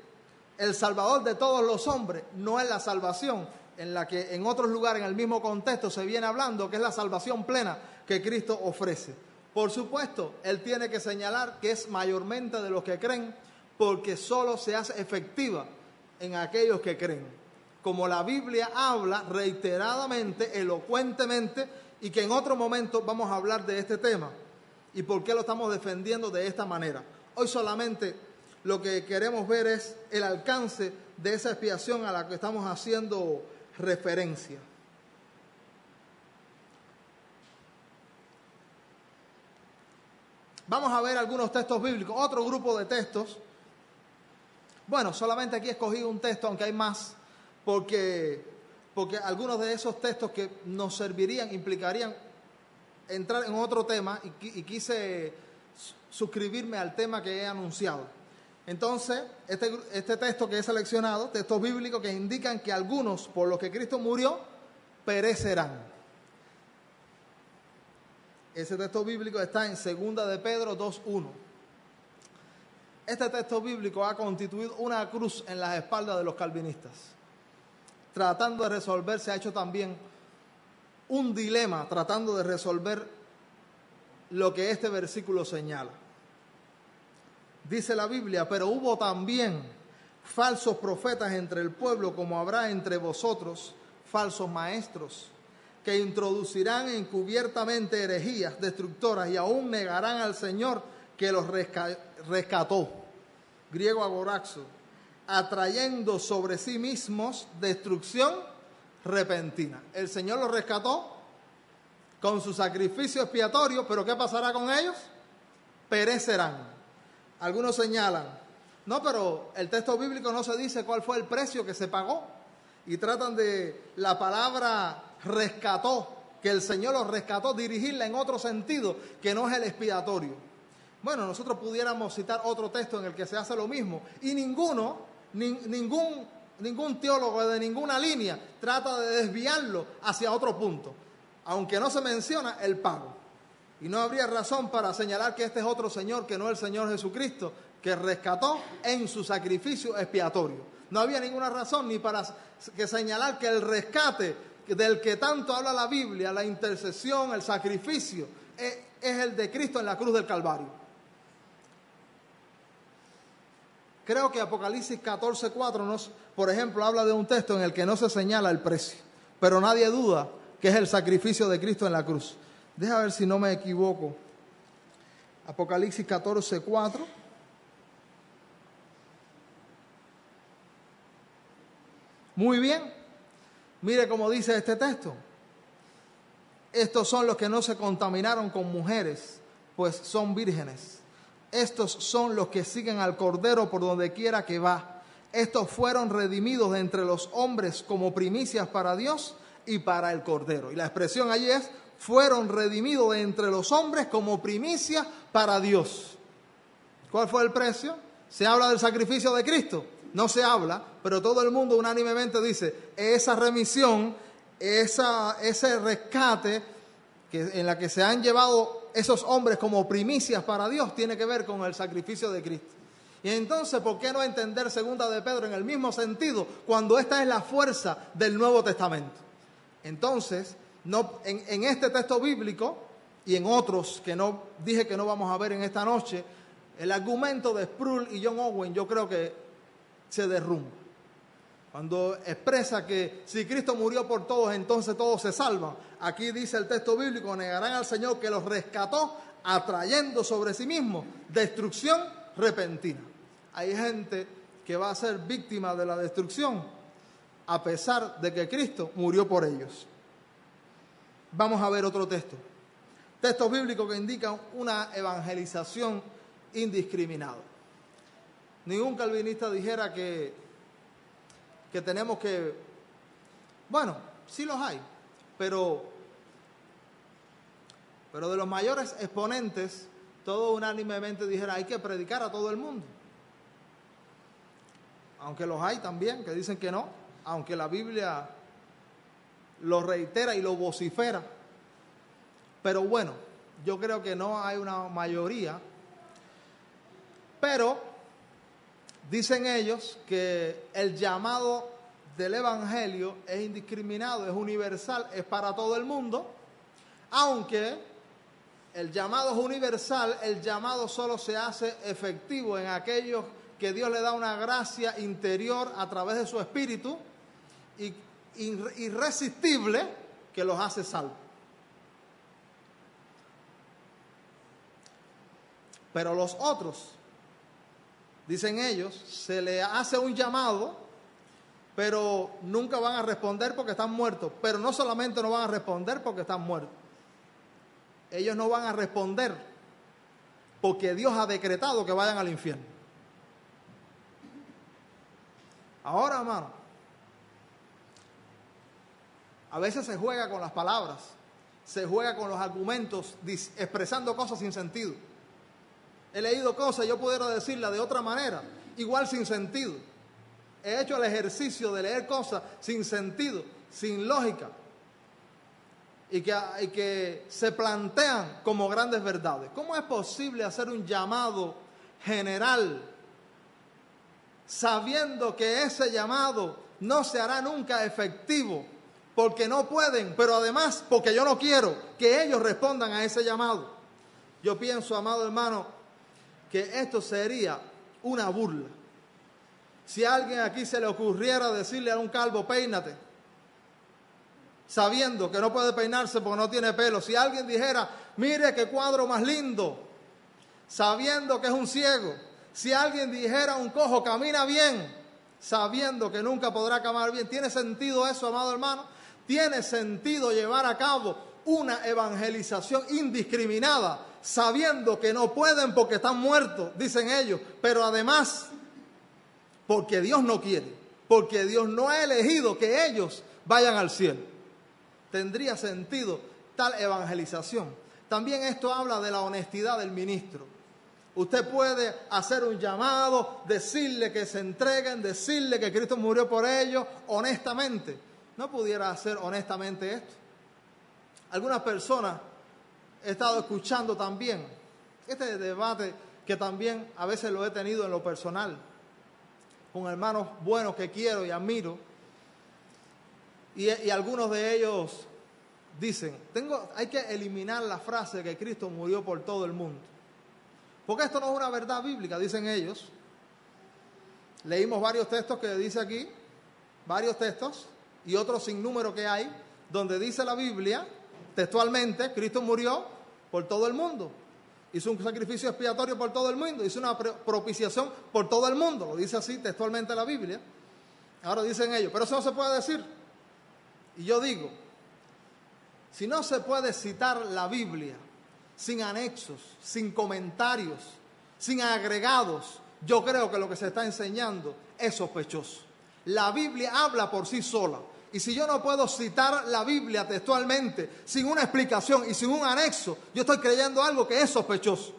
el Salvador de todos los hombres no es la salvación en la que en otros lugares, en el mismo contexto, se viene hablando, que es la salvación plena que Cristo ofrece. Por supuesto, Él tiene que señalar que es mayormente de los que creen, porque solo se hace efectiva en aquellos que creen. Como la Biblia habla reiteradamente, elocuentemente, y que en otro momento vamos a hablar de este tema y por qué lo estamos defendiendo de esta manera. Hoy solamente lo que queremos ver es el alcance de esa expiación a la que estamos haciendo referencia. Vamos a ver algunos textos bíblicos, otro grupo de textos. Bueno, solamente aquí he escogido un texto, aunque hay más, porque algunos de esos textos que nos servirían, implicarían entrar en otro tema y quise suscribirme al tema que he anunciado. Entonces, este texto que he seleccionado, textos bíblicos que indican que algunos por los que Cristo murió, perecerán. Ese texto bíblico está en 2 de Pedro 2:1. Este texto bíblico ha constituido una cruz en las espaldas de los calvinistas. Tratando de resolver, se ha hecho también un dilema, tratando de resolver lo que este versículo señala. Dice la Biblia: pero hubo también falsos profetas entre el pueblo, como habrá entre vosotros falsos maestros, que introducirán encubiertamente herejías destructoras y aún negarán al Señor que los rescató, griego agoraxo, atrayendo sobre sí mismos destrucción repentina. El Señor los rescató con su sacrificio expiatorio, pero ¿qué pasará con ellos? Perecerán. Algunos señalan, no, pero el texto bíblico no se dice cuál fue el precio que se pagó, y tratan de la palabra rescató, que el Señor los rescató, dirigirla en otro sentido que no es el expiatorio. Bueno, nosotros pudiéramos citar otro texto en el que se hace lo mismo, y ningún teólogo de ninguna línea trata de desviarlo hacia otro punto, aunque no se menciona el pago. Y no habría razón para señalar que este es otro Señor que no el Señor Jesucristo, que rescató en su sacrificio expiatorio. No había ninguna razón ni para señalar que el rescate del que tanto habla la Biblia, la intercesión, el sacrificio, es el de Cristo en la cruz del Calvario. Creo que Apocalipsis 14:4, por ejemplo, habla de un texto en el que no se señala el precio, pero nadie duda que es el sacrificio de Cristo en la cruz. Deja ver si no me equivoco. Apocalipsis 14:4. Muy bien. Mire cómo dice este texto. Estos son los que no se contaminaron con mujeres, pues son vírgenes. Estos son los que siguen al Cordero por donde quiera que va. Estos fueron redimidos de entre los hombres como primicias para Dios y para el Cordero. Y la expresión allí es: fueron redimidos de entre los hombres como primicias para Dios. ¿Cuál fue el precio? ¿Se habla del sacrificio de Cristo? No se habla, pero todo el mundo unánimemente dice: esa remisión, ese rescate en la que se han llevado esos hombres como primicias para Dios tiene que ver con el sacrificio de Cristo. Y entonces, ¿por qué no entender 2 de Pedro en el mismo sentido cuando esta es la fuerza del Nuevo Testamento? Entonces, en este texto bíblico y en otros que no dije que no vamos a ver en esta noche, el argumento de Sproul y John Owen yo creo que se derrumba. Cuando expresa que si Cristo murió por todos, entonces todos se salvan. Aquí dice el texto bíblico: negarán al Señor que los rescató, atrayendo sobre sí mismo destrucción repentina. Hay gente que va a ser víctima de la destrucción a pesar de que Cristo murió por ellos. Vamos a ver otro texto. Textos bíblicos que indican una evangelización indiscriminada. Ningún calvinista dijera que tenemos que... Bueno, sí los hay, pero Pero de los mayores exponentes, todos unánimemente dijeron, hay que predicar a todo el mundo. Aunque los hay también que dicen que no, aunque la Biblia lo reitera y lo vocifera. Pero bueno, yo creo que no hay una mayoría. Pero dicen ellos que el llamado del Evangelio es indiscriminado, es universal, es para todo el mundo, aunque el llamado es universal, el llamado solo se hace efectivo en aquellos que Dios le da una gracia interior a través de su Espíritu y irresistible que los hace salvos. Pero los otros, dicen ellos, se le hace un llamado, pero nunca van a responder porque están muertos. Pero no solamente no van a responder porque están muertos. Ellos no van a responder porque Dios ha decretado que vayan al infierno. Ahora, hermano, a veces se juega con las palabras, se juega con los argumentos, expresando cosas sin sentido. He leído cosas, yo pudiera decirlas de otra manera, igual sin sentido. He hecho el ejercicio de leer cosas sin sentido, sin lógica, y que se plantean como grandes verdades. ¿Cómo es posible hacer un llamado general sabiendo que ese llamado no se hará nunca efectivo porque no pueden, pero además porque yo no quiero que ellos respondan a ese llamado? Yo pienso, amado hermano, que esto sería una burla. Si a alguien aquí se le ocurriera decirle a un calvo, peínate, sabiendo que no puede peinarse porque no tiene pelo. Si alguien dijera, mire qué cuadro más lindo, sabiendo que es un ciego. Si alguien dijera, un cojo camina bien, sabiendo que nunca podrá caminar bien. ¿Tiene sentido eso, amado hermano? ¿Tiene sentido llevar a cabo una evangelización indiscriminada, sabiendo que no pueden porque están muertos, dicen ellos, pero además porque Dios no quiere, porque Dios no ha elegido que ellos vayan al cielo? ¿Tendría sentido tal evangelización? También esto habla de la honestidad del ministro. Usted puede hacer un llamado, decirle que se entreguen, decirle que Cristo murió por ellos, honestamente. ¿No pudiera hacer honestamente esto? Algunas personas he estado escuchando también este debate que también a veces lo he tenido en lo personal, con hermanos buenos que quiero y admiro. Y algunos de ellos dicen, hay que eliminar la frase que Cristo murió por todo el mundo. Porque esto no es una verdad bíblica, dicen ellos. Leímos varios textos que dice aquí, varios textos, y otros sin número que hay, donde dice la Biblia, textualmente, Cristo murió por todo el mundo. Hizo un sacrificio expiatorio por todo el mundo, hizo una propiciación por todo el mundo. Lo dice así textualmente la Biblia. Ahora dicen ellos, pero eso no se puede decir. Y yo digo, si no se puede citar la Biblia sin anexos, sin comentarios, sin agregados, yo creo que lo que se está enseñando es sospechoso. La Biblia habla por sí sola. Y si yo no puedo citar la Biblia textualmente, sin una explicación y sin un anexo, yo estoy creyendo algo que es sospechoso.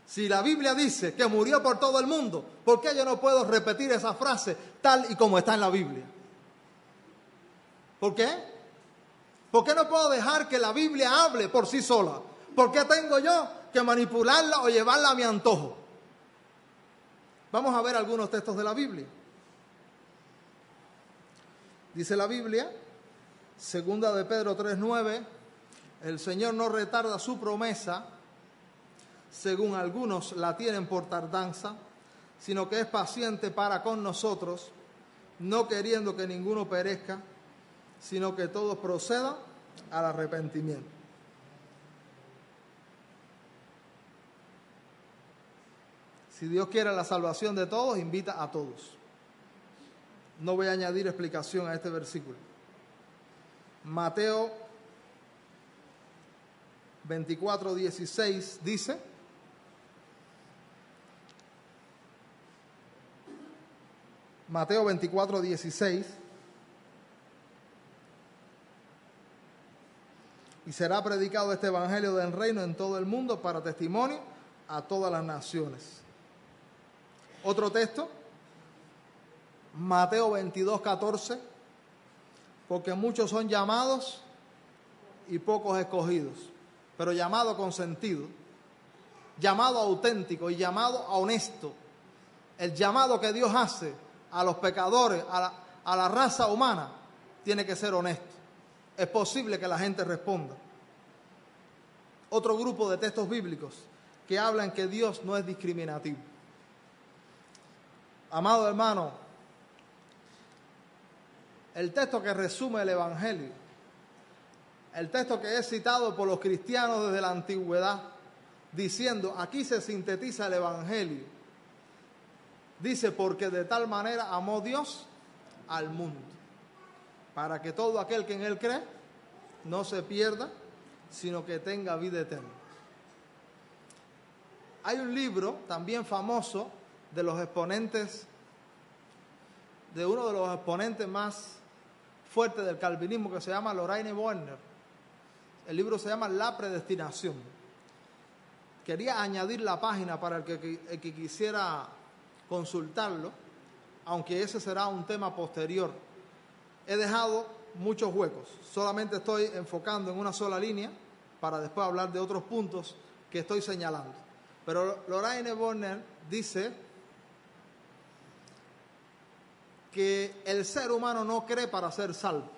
Si la Biblia dice que murió por todo el mundo, ¿por qué yo no puedo repetir esa frase tal y como está en la Biblia? ¿Por qué? ¿Por qué no puedo dejar que la Biblia hable por sí sola? ¿Por qué tengo yo que manipularla o llevarla a mi antojo? Vamos a ver algunos textos de la Biblia. Dice la Biblia, segunda de Pedro 3:9, el Señor no retarda su promesa, según algunos la tienen por tardanza, sino que es paciente para con nosotros, no queriendo que ninguno perezca, sino que todos procedan al arrepentimiento. Si Dios quiere la salvación de todos, invita a todos. No voy a añadir explicación a este versículo. Mateo 24:16 dice, Mateo 24:16, y será predicado este evangelio del reino en todo el mundo para testimonio a todas las naciones. Otro texto, Mateo 22:14, porque muchos son llamados y pocos escogidos, pero llamado con sentido, llamado auténtico y llamado honesto. El llamado que Dios hace a los pecadores, a la raza humana, tiene que ser honesto. Es posible que la gente responda. Otro grupo de textos bíblicos que hablan que Dios no es discriminativo. Amado hermano, el texto que resume el Evangelio, el texto que es citado por los cristianos desde la antigüedad, diciendo, aquí se sintetiza el Evangelio. Dice, porque de tal manera amó Dios al mundo, para que todo aquel que en Él cree no se pierda, sino que tenga vida eterna. Hay un libro también famoso de los exponentes, de uno de los exponentes más fuertes del calvinismo, que se llama Loraine Boerner. El libro se llama La Predestinación. Quería añadir la página para el que quisiera consultarlo, aunque ese será un tema posterior. He dejado muchos huecos, solamente estoy enfocando en una sola línea para después hablar de otros puntos que estoy señalando. Pero Loraine Boerner dice que el ser humano no cree para ser salvo,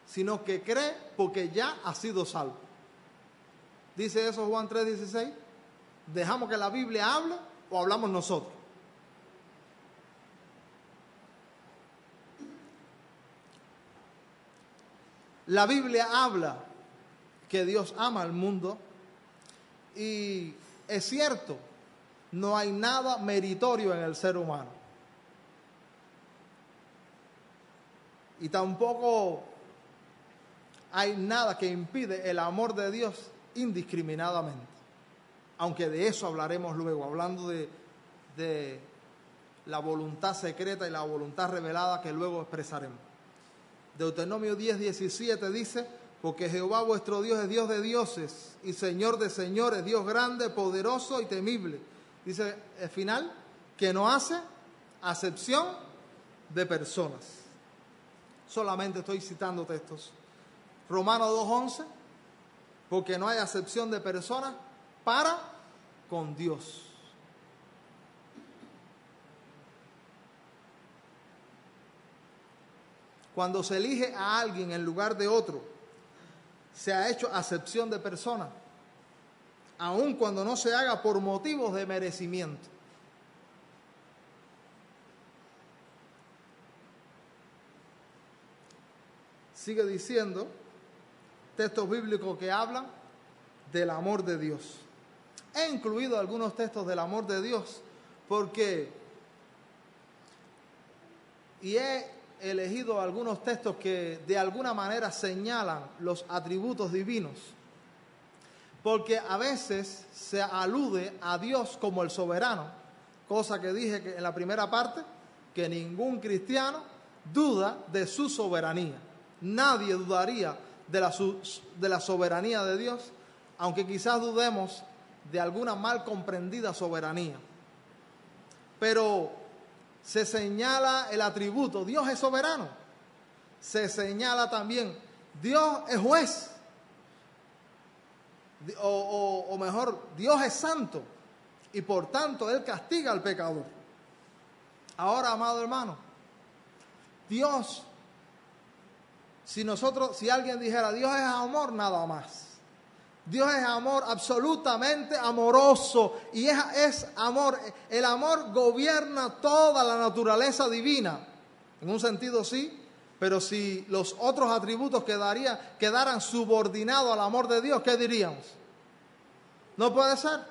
sino que cree porque ya ha sido salvo. ¿Dice eso Juan 3:16? ¿Dejamos que la Biblia hable o hablamos nosotros? La Biblia habla que Dios ama al mundo y es cierto, no hay nada meritorio en el ser humano. Y tampoco hay nada que impide el amor de Dios indiscriminadamente. Aunque de eso hablaremos luego, hablando de la voluntad secreta y la voluntad revelada que luego expresaremos. Deuteronomio 10:17 dice, porque Jehová vuestro Dios es Dios de dioses y Señor de señores, Dios grande, poderoso y temible. Dice el final, que no hace acepción de personas. Solamente estoy citando textos. Romanos 2:11, porque no hay acepción de personas para con Dios. Cuando se elige a alguien en lugar de otro, se ha hecho acepción de persona, aun cuando no se haga por motivos de merecimiento. Sigue diciendo textos bíblicos que hablan del amor de Dios. He incluido algunos textos del amor de Dios porque he elegido algunos textos que de alguna manera señalan los atributos divinos, porque a veces se alude a Dios como el soberano, cosa que dije que en la primera parte, que ningún cristiano duda de su soberanía. Nadie dudaría de la soberanía de Dios, aunque quizás dudemos de alguna mal comprendida soberanía. Pero se señala el atributo, Dios es soberano. Se señala también, Dios es juez. O mejor, Dios es santo. Y por tanto, Él castiga al pecador. Ahora, amado hermano, Dios, si alguien dijera, Dios es amor, nada más. Dios es amor absolutamente amoroso y es amor. El amor gobierna toda la naturaleza divina. En un sentido sí, pero si los otros atributos quedaran subordinados al amor de Dios, ¿qué diríamos? No puede ser.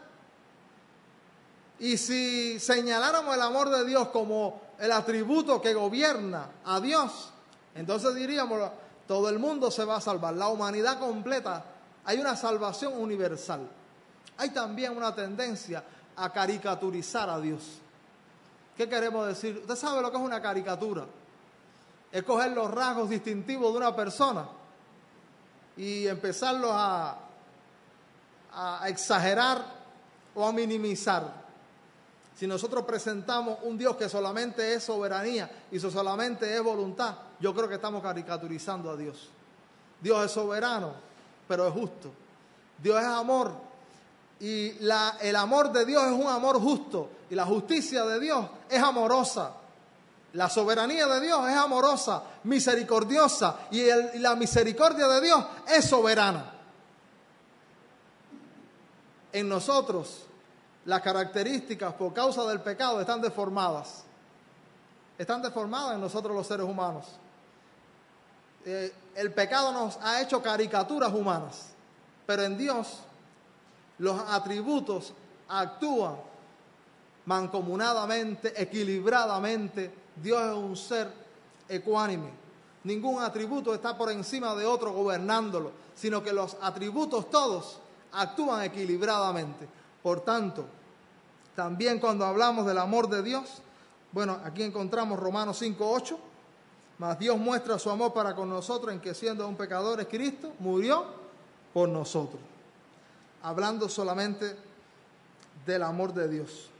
Y si señaláramos el amor de Dios como el atributo que gobierna a Dios, entonces diríamos, todo el mundo se va a salvar, la humanidad completa. Hay una salvación universal. Hay también una tendencia a caricaturizar a Dios. ¿Qué queremos decir? Usted sabe lo que es una caricatura. Es coger los rasgos distintivos de una persona y empezarlos a exagerar o a minimizar. Si nosotros presentamos un Dios que solamente es soberanía y solamente es voluntad, yo creo que estamos caricaturizando a Dios. Dios es soberano, pero es justo. Dios es amor y el amor de Dios es un amor justo y la justicia de Dios es amorosa. La soberanía de Dios es amorosa, misericordiosa y la misericordia de Dios es soberana. En nosotros las características por causa del pecado están deformadas. Están deformadas en nosotros los seres humanos. El pecado nos ha hecho caricaturas humanas, pero en Dios los atributos actúan mancomunadamente, equilibradamente. Dios es un ser ecuánime. Ningún atributo está por encima de otro gobernándolo, sino que los atributos todos actúan equilibradamente. Por tanto, también cuando hablamos del amor de Dios, bueno, aquí encontramos Romanos 5:8, mas Dios muestra su amor para con nosotros en que siendo aún pecadores, Cristo murió por nosotros. Hablando solamente del amor de Dios.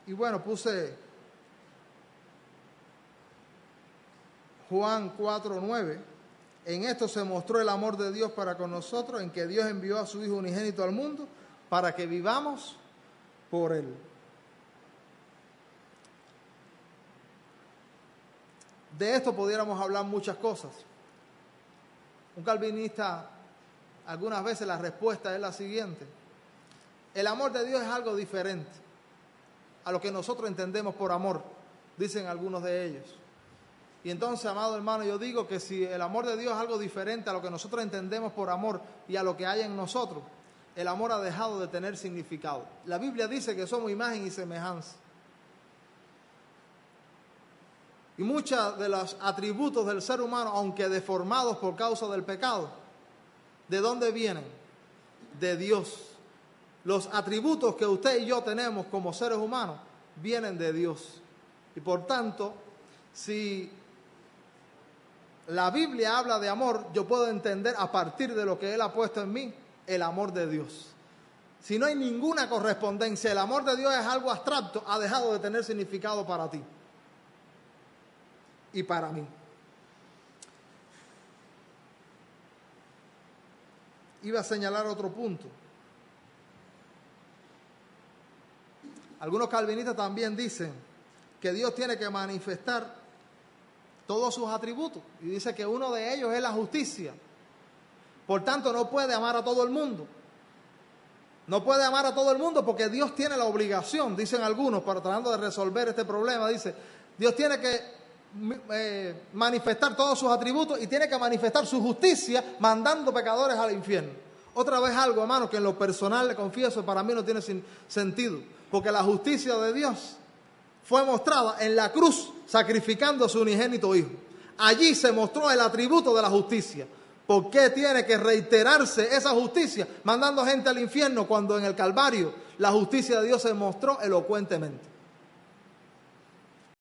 Y bueno, puse Juan 4:9. En esto se mostró el amor de Dios para con nosotros, en que Dios envió a su Hijo unigénito al mundo para que vivamos por Él. De esto pudiéramos hablar muchas cosas. Un calvinista, algunas veces la respuesta es la siguiente: el amor de Dios es algo diferente a lo que nosotros entendemos por amor, dicen algunos de ellos. Y entonces, amado hermano, yo digo que si el amor de Dios es algo diferente a lo que nosotros entendemos por amor y a lo que hay en nosotros, el amor ha dejado de tener significado. La Biblia dice que somos imagen y semejanza. Y muchos de los atributos del ser humano, aunque deformados por causa del pecado, ¿de dónde vienen? De Dios. Los atributos que usted y yo tenemos como seres humanos vienen de Dios. Y por tanto, si la Biblia habla de amor, yo puedo entender a partir de lo que Él ha puesto en mí, el amor de Dios. Si no hay ninguna correspondencia, el amor de Dios es algo abstracto, ha dejado de tener significado para ti y para mí. Iba a señalar otro punto. Algunos calvinistas también dicen que Dios tiene que manifestar todos sus atributos. Y dice que uno de ellos es la justicia. Por tanto, no puede amar a todo el mundo. No puede amar a todo el mundo porque Dios tiene la obligación, dicen algunos, para tratando de resolver este problema, dice, Dios tiene que manifestar todos sus atributos y tiene que manifestar su justicia mandando pecadores al infierno. Otra vez algo, hermano, que en lo personal le confieso, para mí no tiene sentido, porque la justicia de Dios fue mostrada en la cruz sacrificando a su unigénito Hijo. Allí se mostró el atributo de la justicia. ¿Por qué tiene que reiterarse esa justicia mandando gente al infierno cuando en el Calvario la justicia de Dios se mostró elocuentemente?